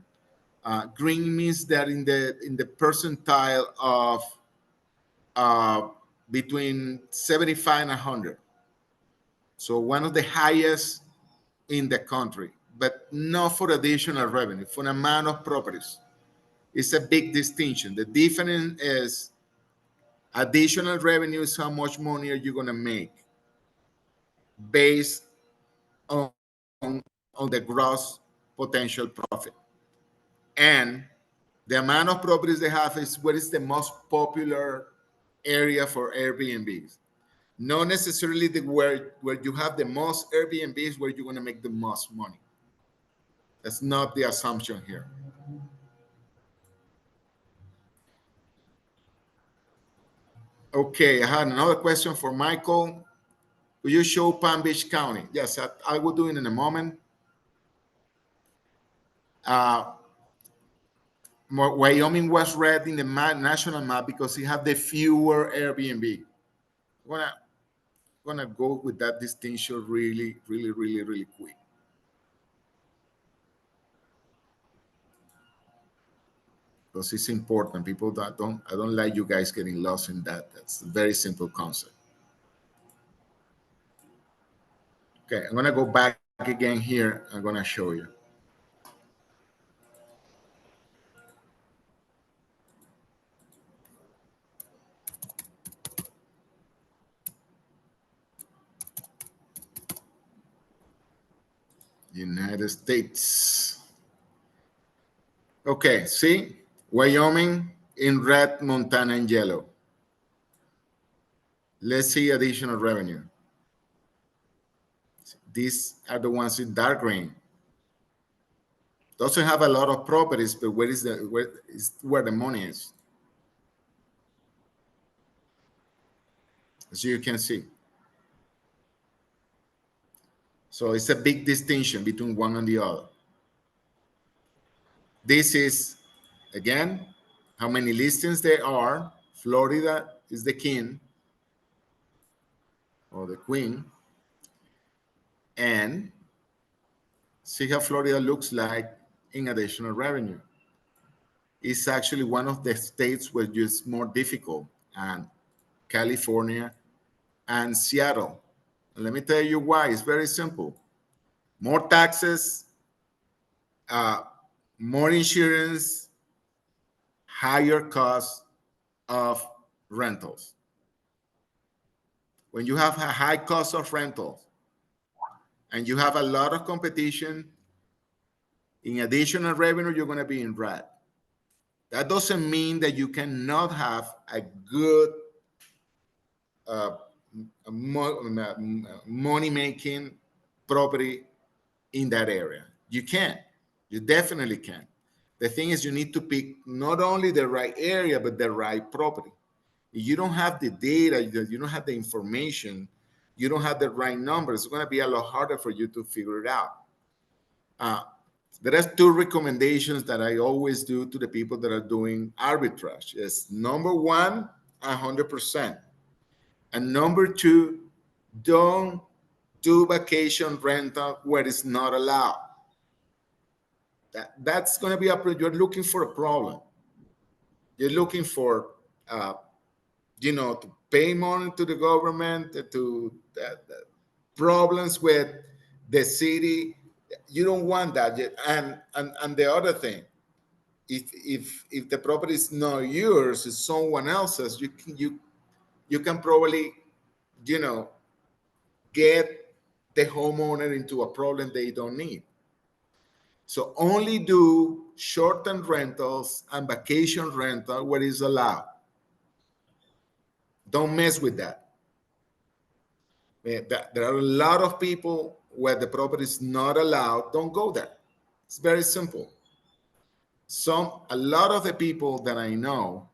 Green means that in the percentile of uh, between 75 and 100. So one of the highest in the country, but not for additional revenue, for the amount of properties. It's a big distinction. The difference is additional revenue is how much money are you going to make based on, on the gross potential profit. And the amount of properties they have is what is the most popular area for Airbnbs. Not necessarily where you have the most Airbnbs where you're going to make the most money. That's not the assumption here. Okay, I had another question for Michael. Will you show Palm Beach County? Yes, I will do it in a moment. Uh, Wyoming was red in the national map because it had the fewer Airbnb. I'm gonna go with that distinction really, really, really, really quick. Because it's important. People that don't I don't like you guys getting lost in that. That's a very simple concept. Okay, I'm gonna go back again here. I'm gonna show you. United States. Okay, see? Wyoming in red, Montana in yellow. Let's see additional revenue. These are the ones in dark green. Doesn't have a lot of properties, but where the money is, as you can see. So it's a big distinction between one and the other. This is, again, how many listings there are. Florida is the king or the queen. And see how Florida looks like in additional revenue. It's actually one of the states where it's more difficult, and California and Seattle. And let me tell you why. It's very simple. More taxes, uh, more insurance, higher cost of rentals. When you have a high cost of rentals and you have a lot of competition, in additional revenue, you're going to be in red. That doesn't mean that you cannot have a good uh, money-making property in that area. You can. You definitely can. The thing is, you need to pick not only the right area, but the right property. If you don't have the data, you don't have the information, you don't have the right numbers, it's going to be a lot harder for you to figure it out. There are two recommendations that I always do to the people that are doing arbitrage. Is number one, 100%. And number two, don't do vacation rental where it's not allowed. That's going to be you're looking for a problem. You're looking for, to pay money to the government, to problems with the city. You don't want that yet. And the other thing, if the property is not yours, it's someone else's, you can probably, get the homeowner into a problem they don't need. So only do short-term rentals and vacation rental where it's allowed. Don't mess with that. There are a lot of people where the property is not allowed. Don't go there. It's very simple. A lot of the people that I know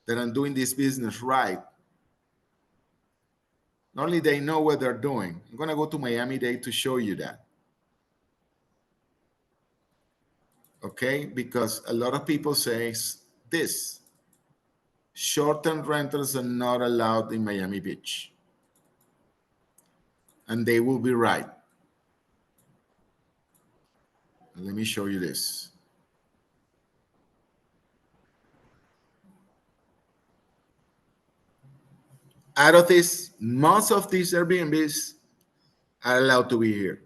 that are doing this business right, not only they know what they're doing. I'm going to go to Miami-Dade to show you that. Okay? Because a lot of people say this. Short-term rentals are not allowed in Miami Beach. And they will be right. Let me show you this. Out of this, most of these Airbnbs are allowed to be here.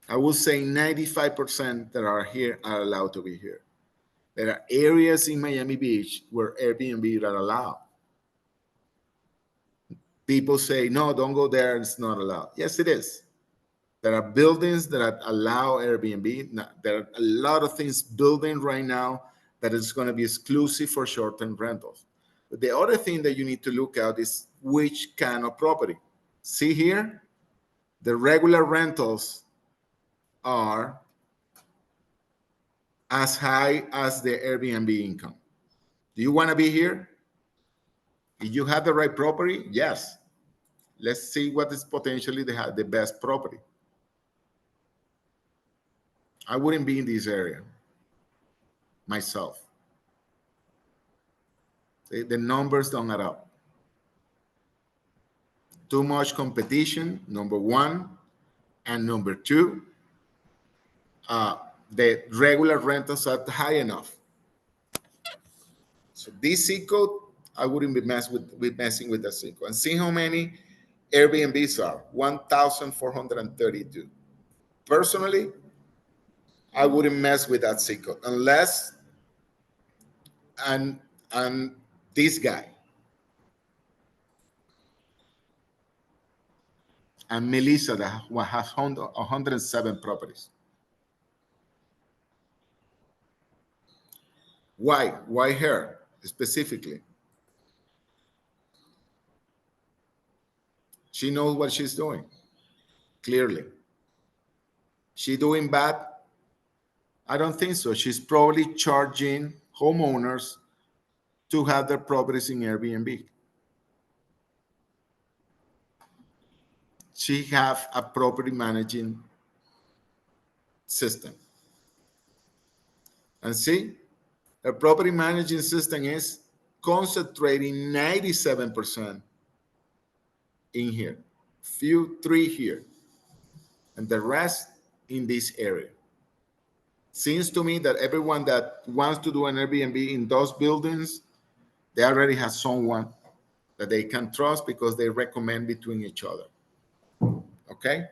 I would say 95% that are here are allowed to be here. There are areas in Miami Beach where Airbnb are allowed. People say, no, don't go there, it's not allowed. Yes, it is. There are buildings that allow Airbnb. There are a lot of things building right now that is going to be exclusive for short-term rentals. But the other thing that you need to look at is which kind of property. See here, the regular rentals are as high as the Airbnb income. Do you want to be here? If you have the right property, yes. Let's see what is potentially the best property. I wouldn't be in this area myself. The numbers don't add up. Too much competition, number one. And number two, the regular rentals are high enough. So this zip code, I wouldn't be messing with that zip code. And see how many Airbnbs are, 1,432. Personally, I wouldn't mess with that zip code unless, and this guy, and Melissa that has 107 properties. Why? Why her specifically? She knows what she's doing, clearly. She doing bad? I don't think so. She's probably charging homeowners to have their properties in Airbnb. She have a property managing system. And see, a property managing system is concentrating 97% in here, three here, and the rest in this area. Seems to me that everyone that wants to do an Airbnb in those buildings, they already have someone that they can trust because they recommend between each other. Okay?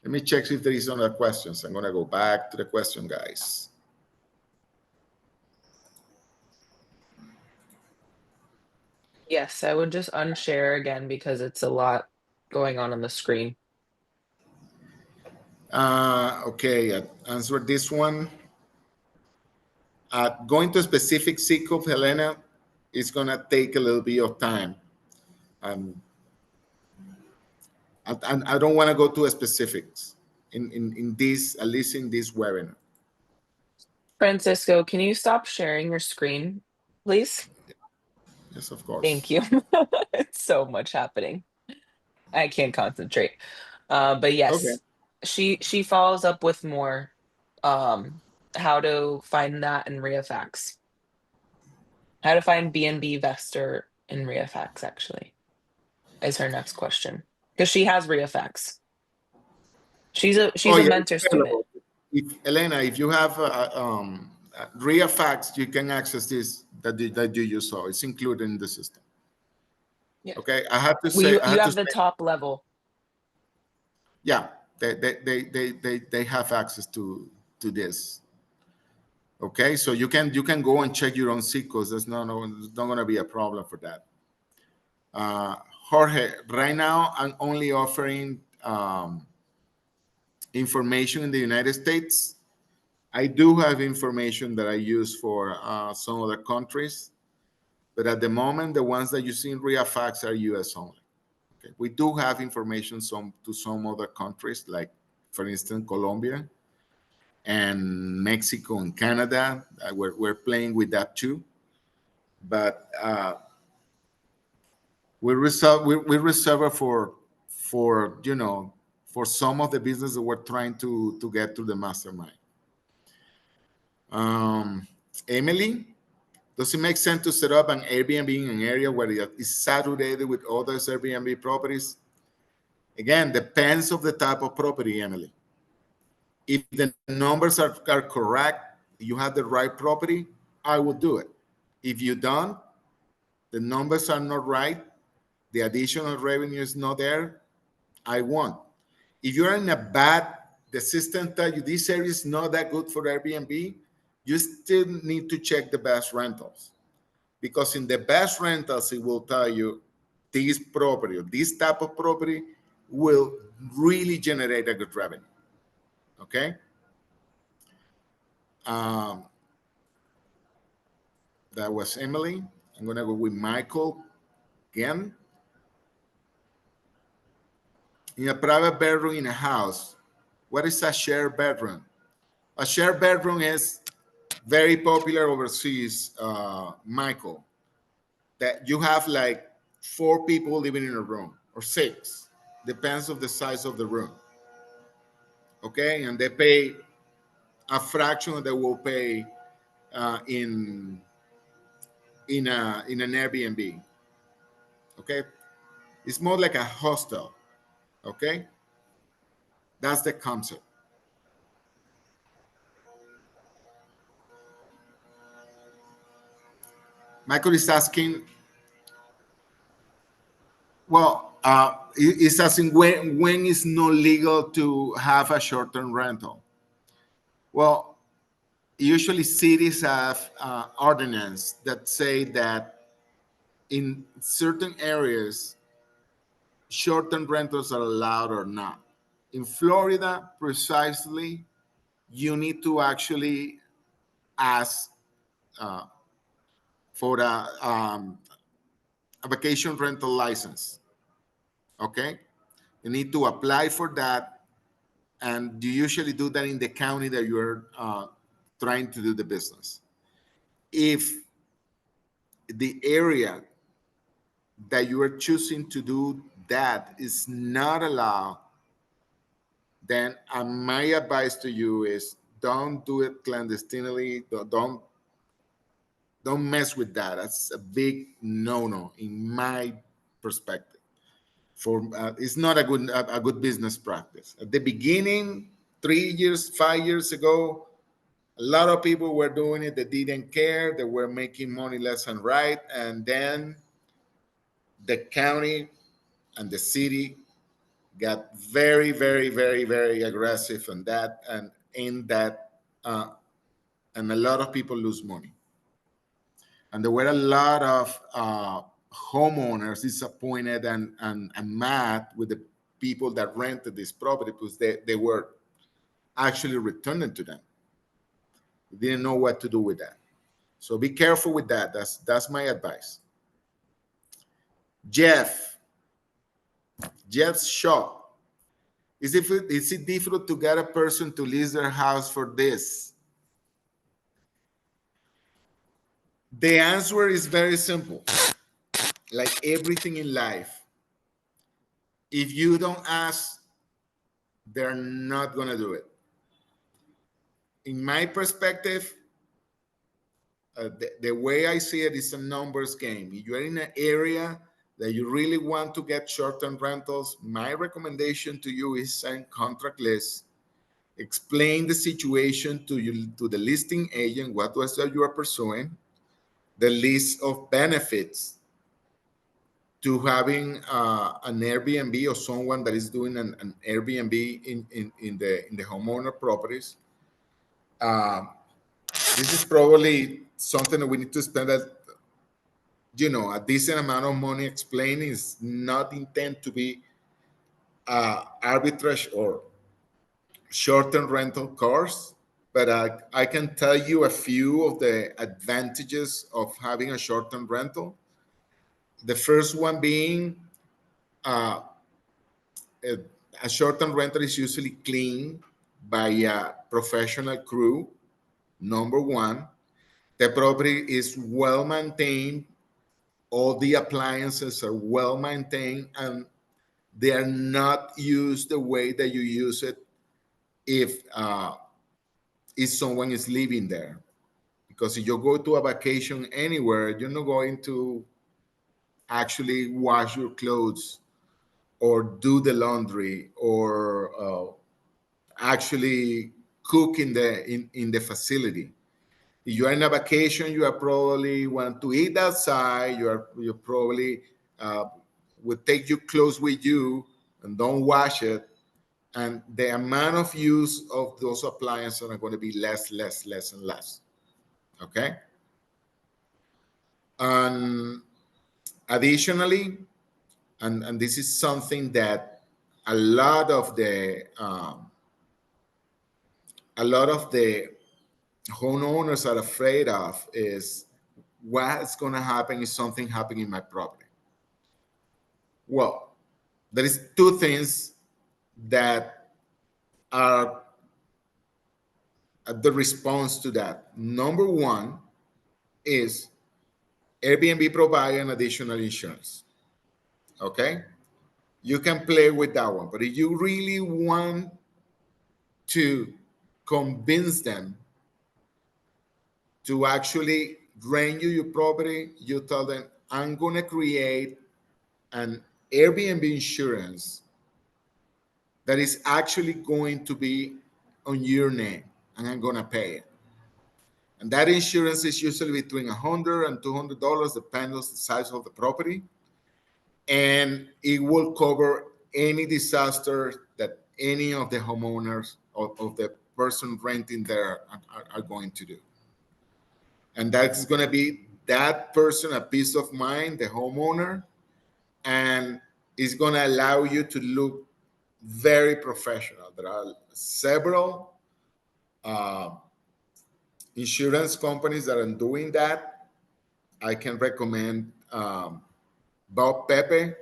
Let me check if there is other questions. I'm going to go back to the question, guys. Yes, I would just unshare again because it's a lot going on the screen. Okay, I answered this one. Going to a specific zip code, Helena, is going to take a little bit of time. I don't want to go to specifics in this, at least in this webinar. Francisco, can you stop sharing your screen, please? Yes, of Thank course. you. It's so much happening. I can't concentrate. But Okay. yes, she follows up with more how to find that in ReaFax. How to find B&B Vester in ReaFax actually is her next question. Because she has ReaFax. Oh, She's a yeah, mentor it's student. available. Elena, if you have real facts, you can access this that you just saw. It's included in the system. Yeah. Okay, Well, I you have to have the say, top level. yeah, they have access to this. Okay, so you can go and check your own sequels. There's not going to be a problem for that. Jorge, right now I'm only offering information in the United States. I do have information that I use for some other countries, but at the moment, the ones that you see in ReaFax are US only. Okay. We do have information to some other countries, like, for instance, Colombia and Mexico and Canada. We're playing with that too. But we reserve it for for some of the business that we're trying to get to the mastermind. Emily, does it make sense to set up an Airbnb in an area where it is saturated with other Airbnb properties? Again, depends of the type of property, Emily. If the numbers are correct, you have the right property, I will do it. If you don't, the numbers are not right, the additional revenue is not there, I won't. If you're in a bad, the system tell you this area is not that good for Airbnb, you still need to check the best rentals. Because in the best rentals, it will tell you this property or this type of property will really generate a good revenue. Okay. Um, that was Emily. I'm going to go with Michael again. In a private bedroom in a house, what is a shared bedroom? A shared bedroom is very popular overseas, Michael, that you have like 4 people living in a room or 6, depends of the size of the room. Okay, and they pay a fraction that they will pay in an Airbnb. Okay, it's more like a hostel. Okay, that's the concept. Michael is asking, well, he's asking when is not legal to have a short-term rental. Well, usually cities have ordinance that say that in certain areas, short-term rentals are allowed or not. In Florida, precisely, you need to actually ask uh, for a vacation rental license. Okay, you need to apply for that, and you usually do that in the county that you're trying to do the business. If the area that you are choosing to do that is not allowed, then my advice to you is don't do it clandestinely. Don't mess with that. That's a big no-no in my perspective. For it's not a good business practice. At the beginning, 3 years, 5 years ago, a lot of people were doing it. They didn't care. They were making money left and right, and then the county and the city got very, very, very, very aggressive on that, and in that, and a lot of people lose money. And there were a lot of homeowners disappointed and mad with the people that rented this property because they were actually returning to them. They didn't know what to do with that. So be careful with that. That's my advice. Jeff's shop. Is it difficult to get a person to lease their house for this? The answer is very simple. Like everything in life, if you don't ask, they're not going to do it. In my perspective, the way I see it is a numbers game. If you're in an area that you really want to get short-term rentals, my recommendation to you is send contract lists, explain the situation to the listing agent, what was that you are pursuing, the list of benefits to having an Airbnb or someone that is doing an Airbnb in the homeowner properties. This is probably something that we need to spend a decent amount of money explaining. Is not intended to be arbitrage or short-term rental course, but I can tell you a few of the advantages of having a short-term rental. The first one being uh, a, a short-term rental is usually cleaned by a professional crew. Number one, the property is well maintained. All the appliances are well maintained, and they are not used the way that you use it if someone is living there. Because if you go to a vacation anywhere, you're not going to actually wash your clothes or do the laundry or actually cook in the facility. If you are in a vacation, you are probably want to eat outside. You probably would take your clothes with you and don't wash it. And the amount of use of those appliances are going to be less, and less. Okay. And additionally, and this is something that a lot of the homeowners are afraid of is what's going to happen if something happens in my property. Well, there is two things that are the response to that. Number one is Airbnb provide an additional insurance. Okay, you can play with that one, but if you really want to convince them to actually rent you your property, you tell them, I'm going to create an Airbnb insurance that is actually going to be on your name, and I'm going to pay it. And that insurance is usually between $100 and $200, depending on the size of the property. And it will cover any disaster that any of the homeowners of the person renting there are going to do. And that's going to be that person a peace of mind, the homeowner, and it's going to allow you to look very professional. There are several insurance companies that are doing that. I can recommend Bob Pepe.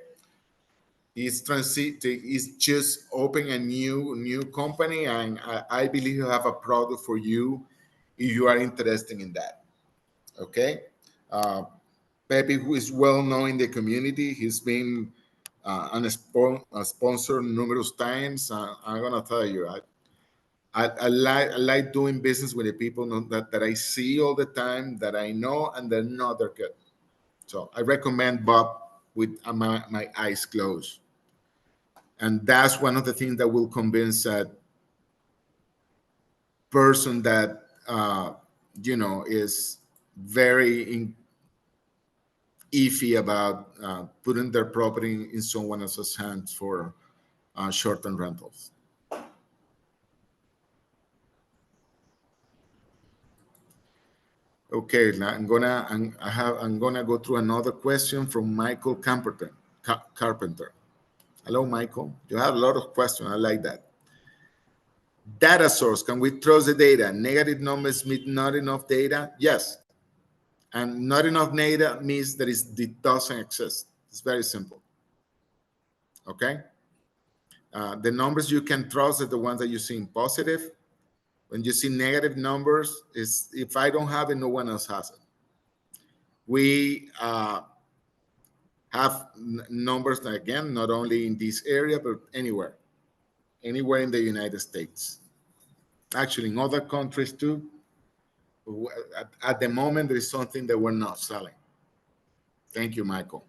He's just opening a new company, and I believe you have a product for you if you are interested in that. Okay, uh, Pepe, who is well known in the community, he's been a sponsor numerous times. I'm gonna tell you, I like doing business with the people that I see all the time, that I know, and they're not they're good. So I recommend Bob with my eyes closed. And that's one of the things that will convince a person that is very iffy about putting their property in someone else's hands for short-term rentals. Okay, now I'm gonna go through another question from Michael Carpenter. Hello, Michael. You have a lot of questions. I like that. Data source. Can we trust the data? Negative numbers mean not enough data. Yes, and not enough data means that it doesn't exist. It's very simple. Okay. The numbers you can trust are the ones that you see in positive. When you see negative numbers, is if I don't have it, no one else has it. We have numbers that, again, not only in this area, but anywhere in the United States. Actually, in other countries too. At the moment, there is something that we're not selling. Thank you, Michael.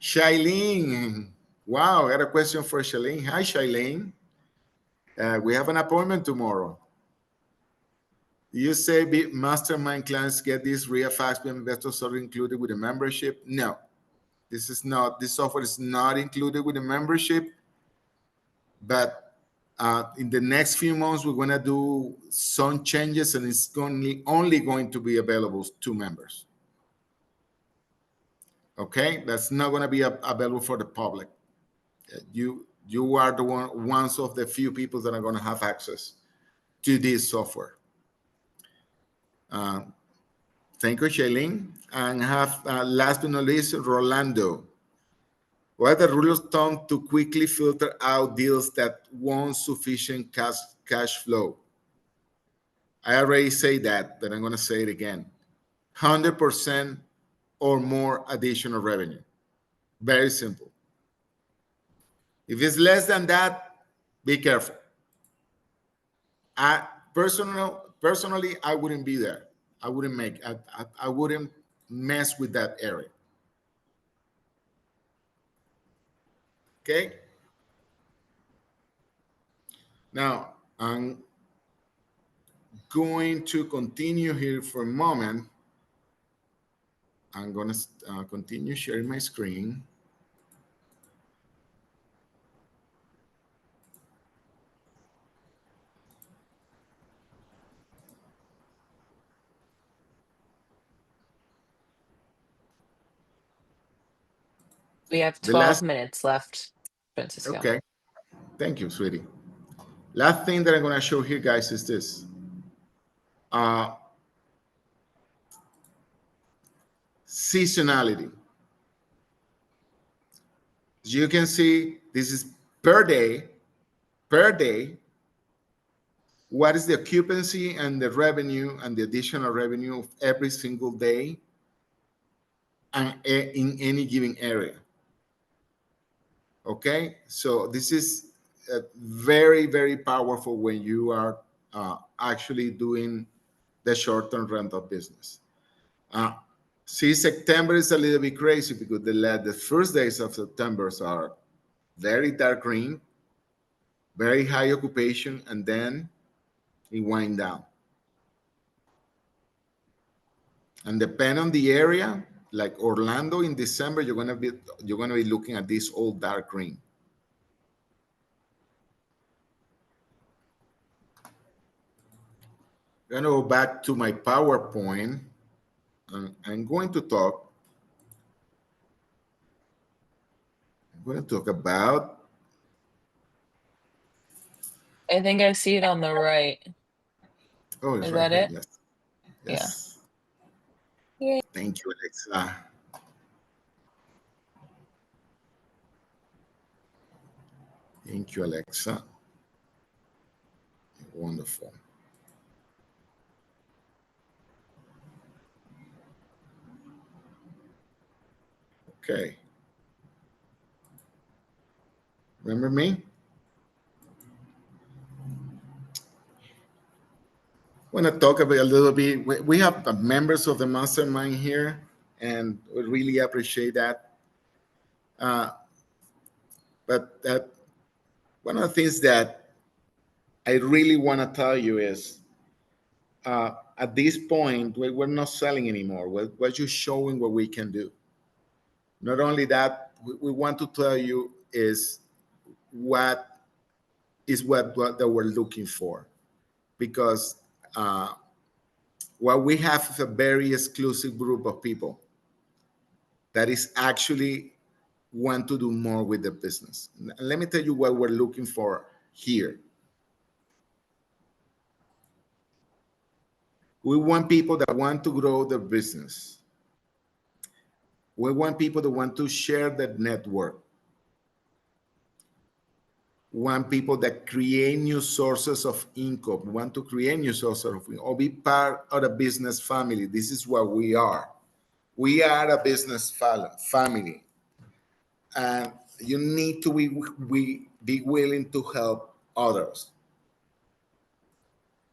Shailene. Wow, I got a question for Shailene. Hi, Shailene. We have an appointment tomorrow. You say mastermind clients get this RIA FAXB investor software included with the membership? No, this software is not included with the membership, but in the next few months, we're going to do some changes, and it's only going to be available to members. Okay, that's not going to be available for the public. You are the ones of the few people that are going to have access to this software. Thank you, Shailene. And last but not least, Rolando. What are the rule of thumb to quickly filter out deals that want sufficient cash flow? I already say that, but I'm going to say it again. 100% or more additional revenue. Very simple. If it's less than that, be careful. Personally, I wouldn't be there. I wouldn't mess with that area. Okay. Now, I'm going to continue here for a moment. I'm going to continue sharing my screen. We have 12 minutes left, Francisco. Okay. Thank you, sweetie. Last thing that I'm going to show here, guys, is this. Seasonality. As you can see, this is per day. What is the occupancy and the revenue and the additional revenue of every single day and in any given area? Okay, so this is very, very powerful when you are actually doing the short-term rental business. See, September is a little bit crazy because the first days of September are very dark green, very high occupation, and then it winds down. And depending on the area, like Orlando in December, you're gonna be looking at this all dark green. I'm gonna go back to my PowerPoint, and I'm going to talk about. I think I see it on the right. Oh, it's Is right that here. it? Yes. Yeah. Yay. Thank you, Alexa. Thank you, Alexa. Wonderful. Okay. Remember me? I want to talk about a little bit. We have members of the mastermind here, and we really appreciate that. Uh, but one of the things that I really want to tell you is at this point, we're not selling anymore. We're just showing what we can do. Not only that, we want to tell you is what what that we're looking for, because what we have is a very exclusive group of people that is actually want to do more with the business. And let me tell you what we're looking for here. We want people that want to grow their business. We want people that want to share that network. We want people that create new sources of income. We want to create new sources of income or be part of a business family. This is what we are. We are a business family. And you need to be willing to help others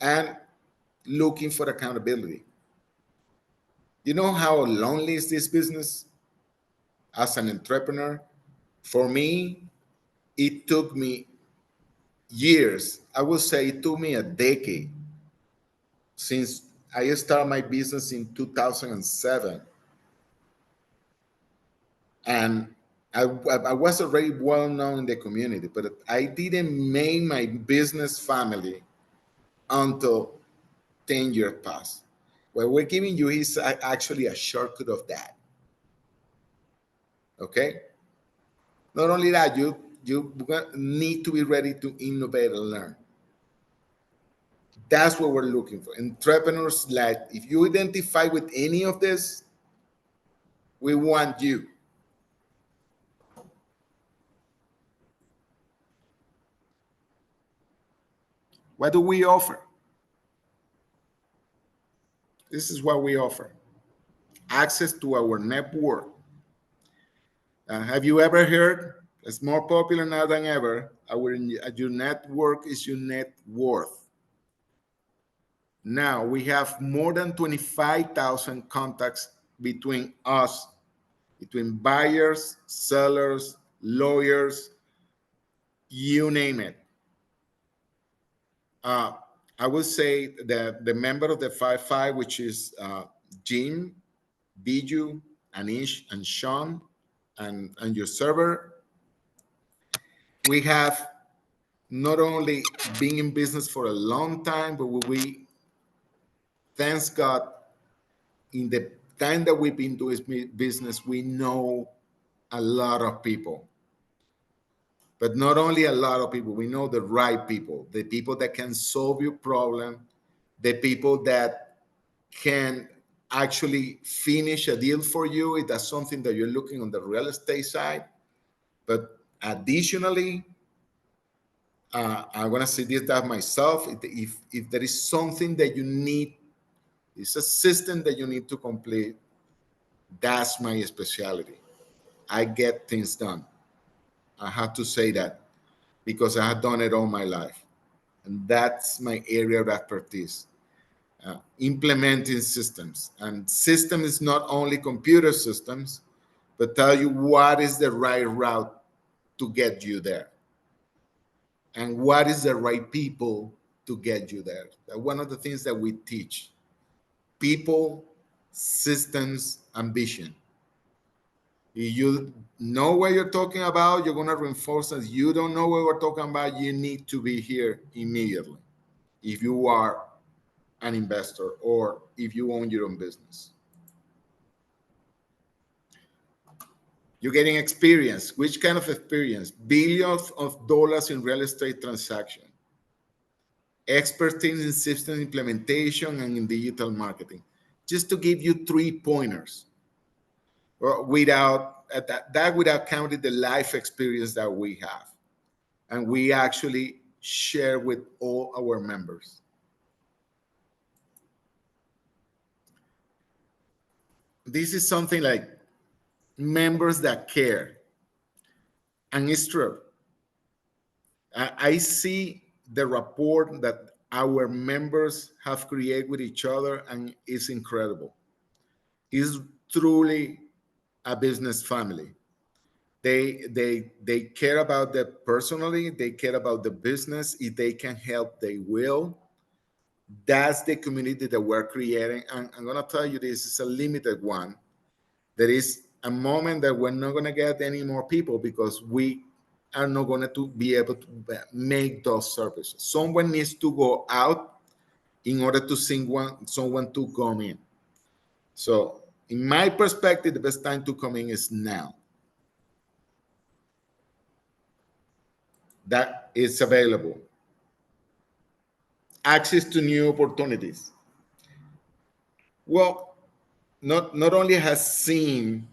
and looking for accountability. You know how lonely is this business as an entrepreneur? For me, it took me years. I would say it took me a decade since I started my business in 2007. And I was already well known in the community, but I didn't make my business family until 10 years passed. What we're giving you is actually a shortcut of that. Okay? Not only that, you need to be ready to innovate and learn. That's what we're looking for. Entrepreneurs, like if you identify with any of this, we want you. What do we offer? This is what we offer. Access to our network. Have you ever heard? It's more popular now than ever. Your network is your net worth. Now we have more than 25,000 contacts between us, between buyers, sellers, lawyers, you name it. I would say that the member of the 5-5, which is Jim, Biju, Anish, and Sean, and your server, we have not only been in business for a long time, but we, thanks God, in the time that we've been doing business, we know a lot of people. But not only a lot of people, we know the right people, the people that can solve your problem, the people that can actually finish a deal for you if that's something that you're looking on the real estate side. But additionally, I want to say this that myself, if there is something that you need, it's a system that you need to complete, that's my specialty. I get things done. I have to say that because I have done it all my life. And that's my area of expertise. Implementing systems. And system is not only computer systems, but tell you what is the right route to get you there. And what is the right people to get you there. That's one of the things that we teach. People, systems, ambition. If you know what you're talking about, you're going to reinforce it. You don't know what we're talking about, you need to be here immediately. If you are an investor or if you own your own business. You're getting experience. Which kind of experience? Billions of dollars in real estate transaction. Expertise in system implementation and in digital marketing. Just to give you 3 pointers. Without that without counting the life experience that we have. and we actually share with all our members. This is something like members that care. And it's true. I see the rapport that our members have created with each other, and it's incredible. It's truly a business family. They care about them personally. They care about the business. If they can help, they will. That's the community that we're creating. And I'm gonna tell you, this is a limited one. There is a moment that we're not gonna get any more people because we are not going to be able to make those services. Someone needs to go out in order to someone to come in. So in my perspective, the best time to come in is now. That is available. Access to new opportunities. Well, not only has seen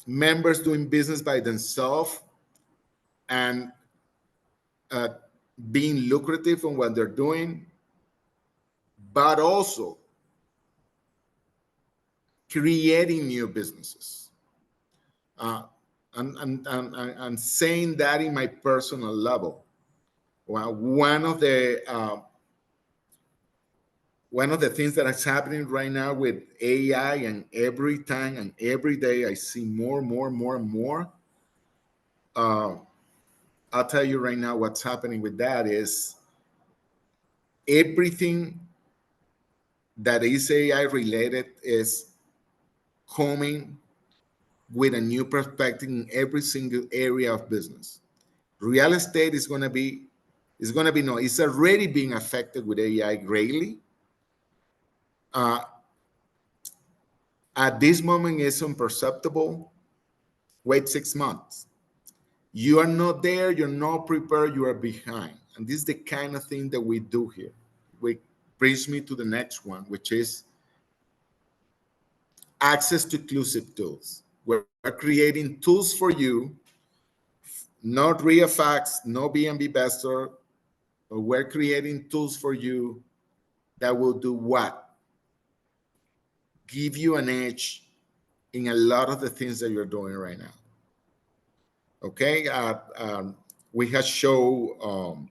members doing business by themselves and being lucrative on what they're doing, but also creating new businesses. I'm saying that in my personal level. Well, one of the things that is happening right now with AI, and every time and every day I see more and more. I'll tell you right now what's happening with that is everything that is AI related is coming with a new perspective in every single area of business. Real estate is going to be no, it's already being affected with AI greatly. At this moment, it's imperceptible. Wait 6 months. You are not there, you're not prepared, you are behind. And this is the kind of thing that we do here. Which brings me to the next one, which is access to exclusive tools. We're creating tools for you, not ReaFax, no BNB Bestor, but we're creating tools for you that will do what? Give you an edge in a lot of the things that you're doing right now. Okay, we have shown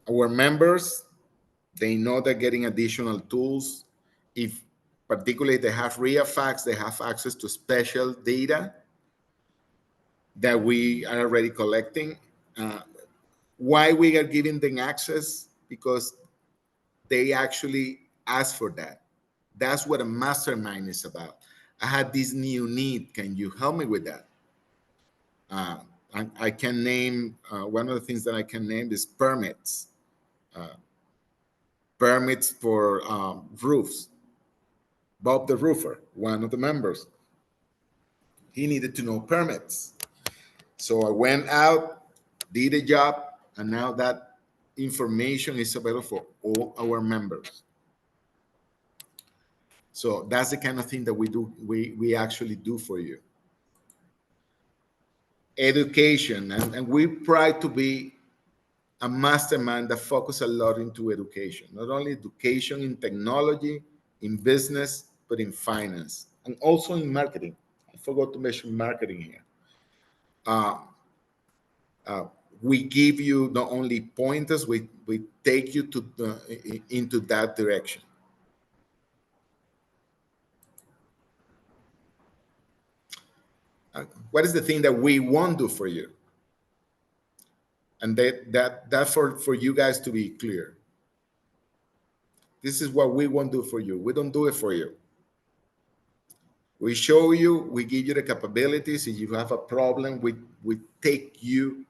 our members, they know they're getting additional tools. If particularly they have ReaFax, they have access to special data that we are already collecting. Why we are giving them access? Because they actually ask for that. That's what a mastermind is about. I had this new need. Can you help me with that? I can name one of the things that I can name is permits. Permits for roofs. Bob the roofer, one of the members, he needed to know permits. So I went out, did a job, and now that information is available for all our members. So that's the kind of thing that we do. We actually do for you. Education, and we try to be a mastermind that focus a lot into education. Not only education in technology, in business, but in finance, and also in marketing. I forgot to mention marketing here. We give you not only pointers, we take you to into that direction. What is the thing that we won't do for you? And that for you guys to be clear. This is what we won't do for you. We don't do it for you. We show you, we give you the capabilities. If you have a problem, we take you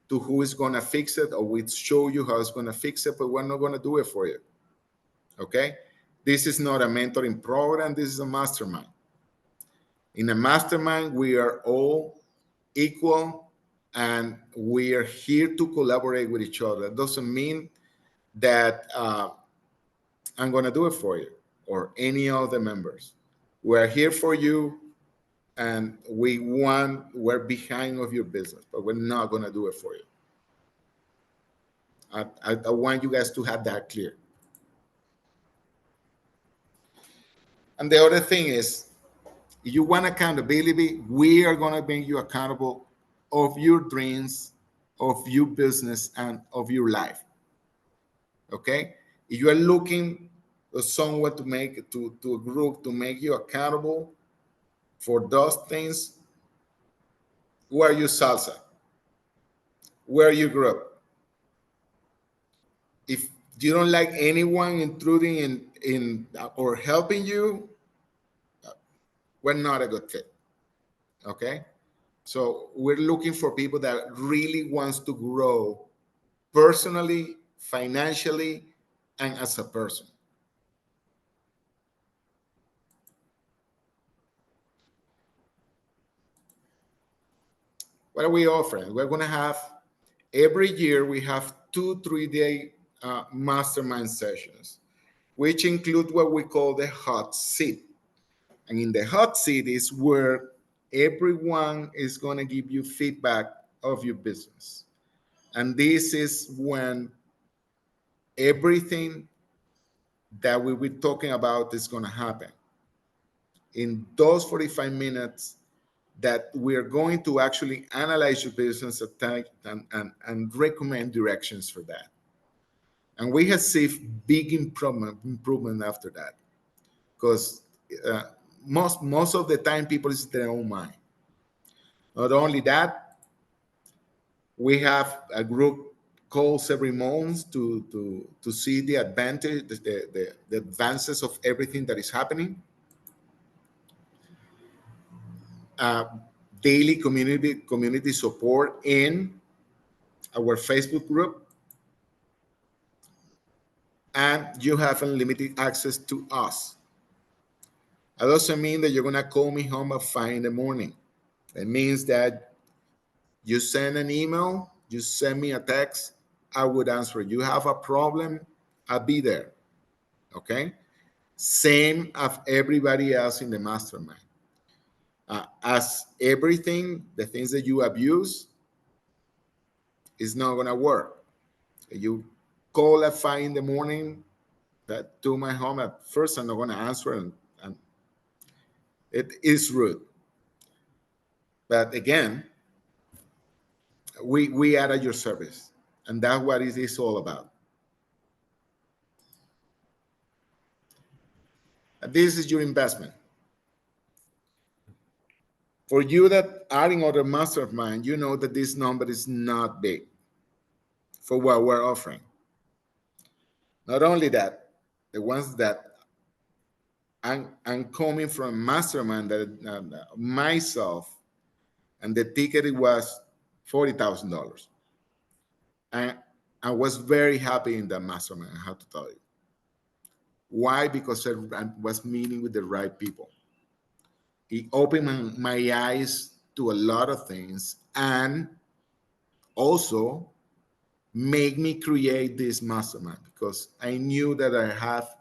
to who is going to fix it, or we show you how it's going to fix it, but we're not going to do it for you. Okay? This is not a mentoring program. This is a mastermind. In a mastermind, we are all equal, and we are here to collaborate with each other. That doesn't mean that I'm going to do it for you or any of the members. We're here for you. and we're behind of your business, but we're not going to do it for you. I want you guys to have that clear. And the other thing is, if you want accountability, we are going to make you accountable of your dreams, of your business, and of your life. Okay? If you are looking for someone to make to a group to make you accountable for those things, who are you, salsa? Where you grew up? If you don't like anyone intruding in or helping you, we're not a good fit. Okay? So we're looking for people that really wants to grow personally, financially, and as a person. What are we offering? We're going to have every year we have 2 3 day mastermind sessions, which include what we call the hot seat. And in the hot seat is where everyone is going to give you feedback of your business. And this is when everything that we will be talking about is going to happen. In those 45 minutes, that we're going to actually analyze your business attack and recommend directions for that. And we have seen big improvement after that, because uh, most of the time people is their own mind. Not only that, we have a group calls every month to see the advantage, the advances of everything that is happening. Uh, Daily community support in our Facebook group, and you have unlimited access to us. That doesn't mean that you're gonna call me home at 5 in the morning. It means that you send an email, you send me a text, I would answer. You have a problem, I'll be there. Okay. Same as everybody else in the mastermind. As everything, the things that you abuse is not gonna work. You call at 5 in the morning, that to my home at first, I'm not gonna answer, and it is rude. But again, we are at your service, and that's what it is all about. And this is your investment. For you that are in other mastermind, you know that this number is not big for what we're offering. Not only that, the ones that I'm coming from mastermind, that myself, and the ticket, it was $40,000. And I was very happy in that mastermind, I have to tell you. Why? Because I was meeting with the right people. It opened my eyes to a lot of things, and also make me create this mastermind, because I knew that I have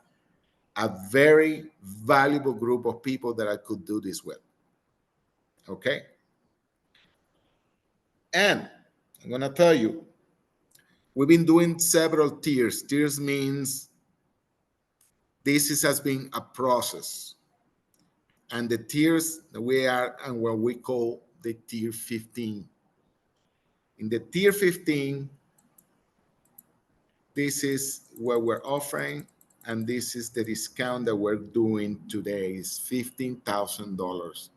a very valuable group of people that I could do this with. Okay. And I'm going to tell you, we've been doing several tiers. Tiers means has been a process. And the tiers that we are and what we call the tier 15. In the tier 15, this is what we're offering, and this is the discount that we're doing today. Is $15,000.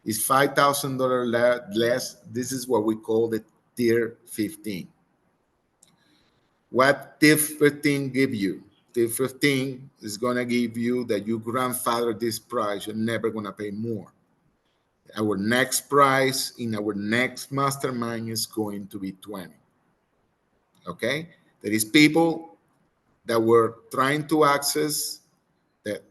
It's $5,000 less. This is what we call the tier 15. What tier 15 give you? Tier 15 is going to give you that you grandfather this price. You're never going to pay more. Our next price in our next mastermind is going to be 20. Okay? There is people that were trying to access that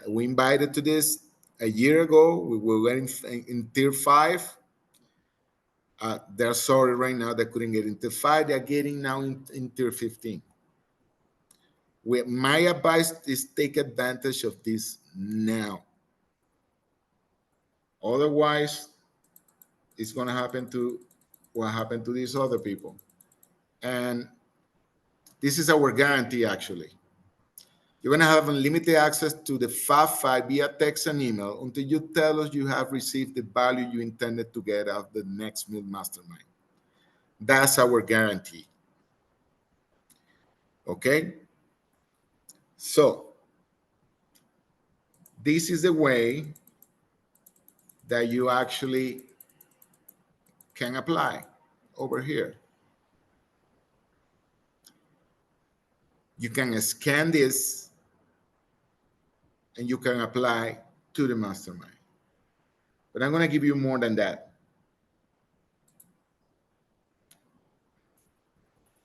we invited to this a year ago. We were in tier 5. They're sorry right now they couldn't get into 5. They're getting now in tier 15. My advice is take advantage of this now. Otherwise, it's going to happen to what happened to these other people. And this is our guarantee, actually. You're going to have unlimited access to the Fab Five via text and email until you tell us you have received the value you intended to get out of the next meal mastermind. That's our guarantee. Okay? So, this is the way that you actually can apply over here. You can scan this and you can apply to the mastermind. But I'm going to give you more than that.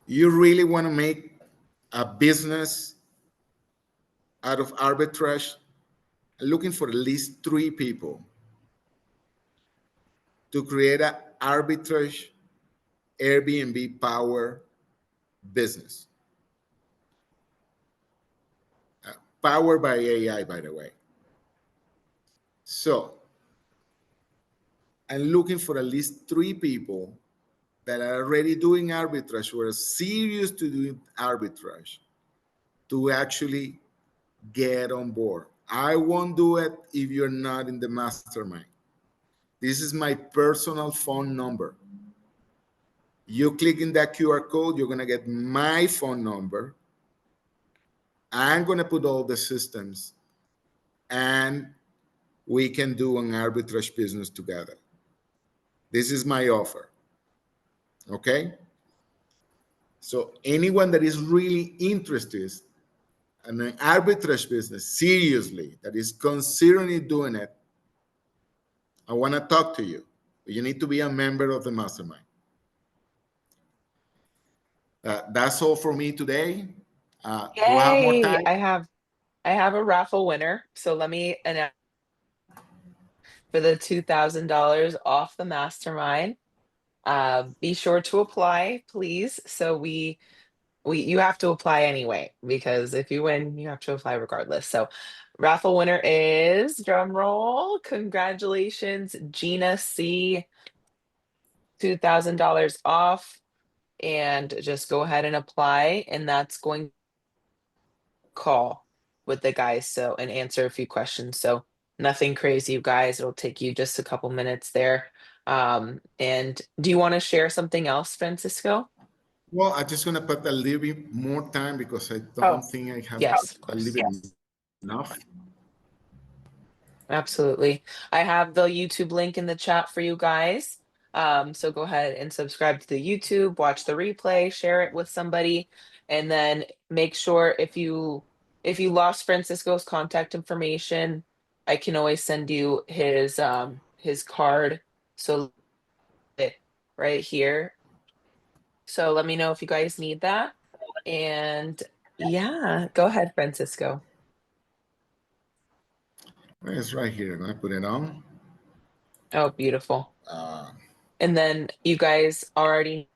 You really want to make a business out of arbitrage, looking for at least 3 people to create an arbitrage Airbnb power business. Powered by AI, by the way. So I'm looking for at least 3 people that are already doing arbitrage or are serious to doing arbitrage to actually get on board. I won't do it if you're not in the mastermind. This is my personal phone number. You click in that QR code, you're going to get my phone number. I'm going to put all the systems and we can do an arbitrage business together. This is my offer. Okay? So anyone that is really interested in an arbitrage business, seriously, that is considering doing it, I want to talk to you. You need to be a member of the mastermind. That's all for me today. Do I have more Yay! time? I have a raffle winner. So let me announce for the $2,000 off the mastermind. Be sure to apply, please. So you have to apply anyway, because if you win, you have to apply regardless. So raffle winner is, drum roll, congratulations, Gina C, $2,000 off. And just go ahead and apply, and that's going to call with the guys, so, and answer a few questions. So nothing crazy, you guys. It'll take you just a couple minutes there. And do you want to share something else, Francisco? Well, I'm just going to put a little bit more time because I don't Oh, think I have yes, of a course. little bit enough. Absolutely. I have the YouTube link in the chat for you guys. So go ahead and subscribe to the YouTube, watch the replay, share it with somebody, and then make sure if you lost Francisco's contact information, I can always send you his card. So it right here. So let me know if you guys need that. And yeah, go ahead, Francisco. It's right here. I'm going to put it on. Oh, beautiful. Uh, And then you guys already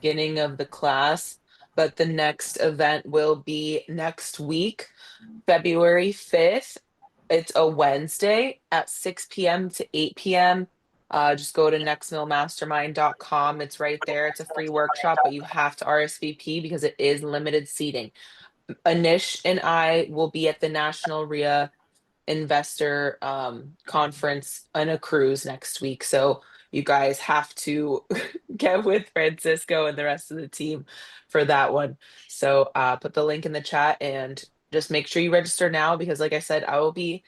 beginning of the class, but the next event will be next week, February 5th. It's a Wednesday at 6 p.m. to 8 p.m. Just go to nextmillmastermind.com. It's right there. It's a free workshop, but you have to RSVP because it is limited seating. Anish and I will be at the National RIA investor conference on a cruise next week. So you guys have to get with Francisco and the rest of the team for that one. So put the link in the chat and just make sure you register now, because like I said, I'll be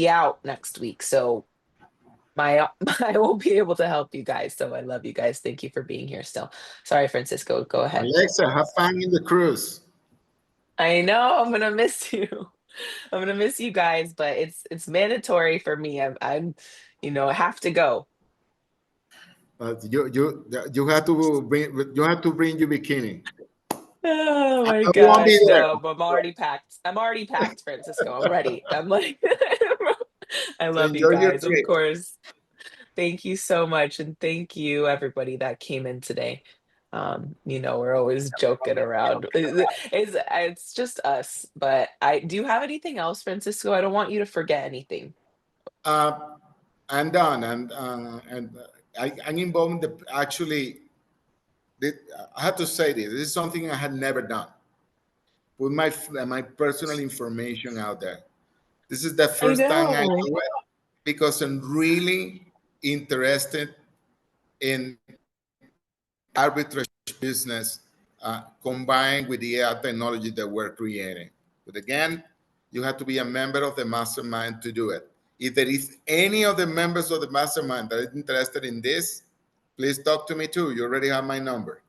out next week. So my I won't be able to help you guys. So I love you guys. Thank you for being here still. Sorry, Francisco, go ahead. Alexa, have fun in the cruise. I know I'm gonna miss you. I'm gonna miss you guys, but it's mandatory for me. I have to go. You have to bring your bikini. Oh my I won't be gosh, there. no, but I'm already packed. I'm already packed, Francisco. I'm ready. I'm like, I So love you enjoy your guys, of trip. course. Thank you so much, and thank you everybody that came in today. We're always joking around. It's just us, but I do you have anything else, Francisco? I don't want you to forget anything. Uh, I'm done, I'm involved in the actually. I have to say this. This is something I had never done. Put my personal information out there. This is the I first time I know. do it because I'm really interested in arbitrage business combined with the AI technology that we're creating. But again, you have to be a member of the mastermind to do it. If there is any of the members of the mastermind that is interested in this, please talk to me too. You already have my number.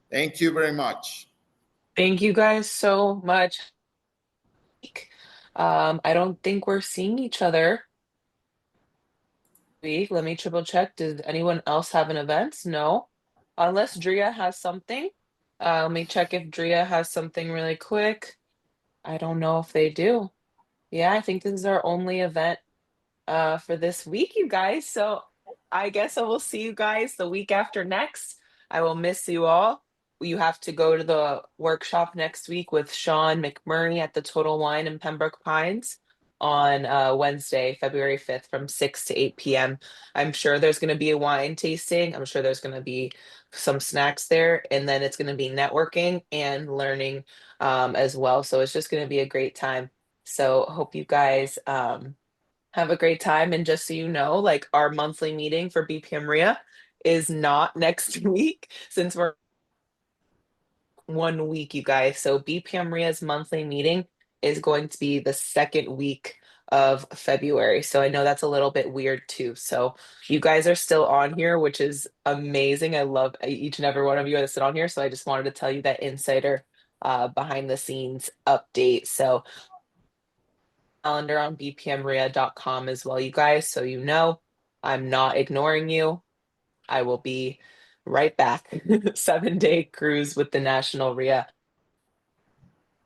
Thank you very much. Thank you guys so much. I don't think we're seeing each other week. Let me triple check. Did anyone else have an event? No. Unless Drea has something. Let me check if Drea has something really quick. I don't know if they do. Yeah, I think this is our only event for this week, you guys. So I guess I will see you guys the week after next. I will miss you all. You have to go to the workshop next week with Sean McMurray at the Total Wine in Pembroke Pines on Wednesday, February 5th from 6 to 8 p.m. I'm sure there's going to be a wine tasting. I'm sure there's going to be some snacks there, and then it's going to be networking and learning as well. So it's just going to be a great time. So hope you guys have a great time. And just so you know, like our monthly meeting for BPM RIA is not next week since we're 1 week, you guys. So BPM RIA's monthly meeting is going to be the second week of February. So I know that's a little bit weird too. So you guys are still on here, which is amazing. I love each and every one of you that sit on here. So I just wanted to tell you that insider behind the scenes update. So calendar on bpmria.com as well, you guys. So you know I'm not ignoring you. I will be right back. 7-day cruise with the National RIA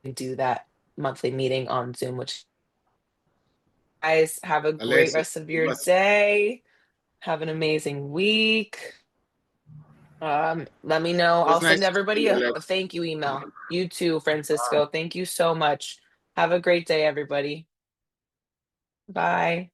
and do that monthly meeting on Zoom, which guys have a great Alexis, rest of it your was, day. Have an amazing week. Let me know. it was I'll nice send to see everybody you, a Alexis. thank you email. You too, Francisco. Thank you so much. Have a great day, everybody. Bye.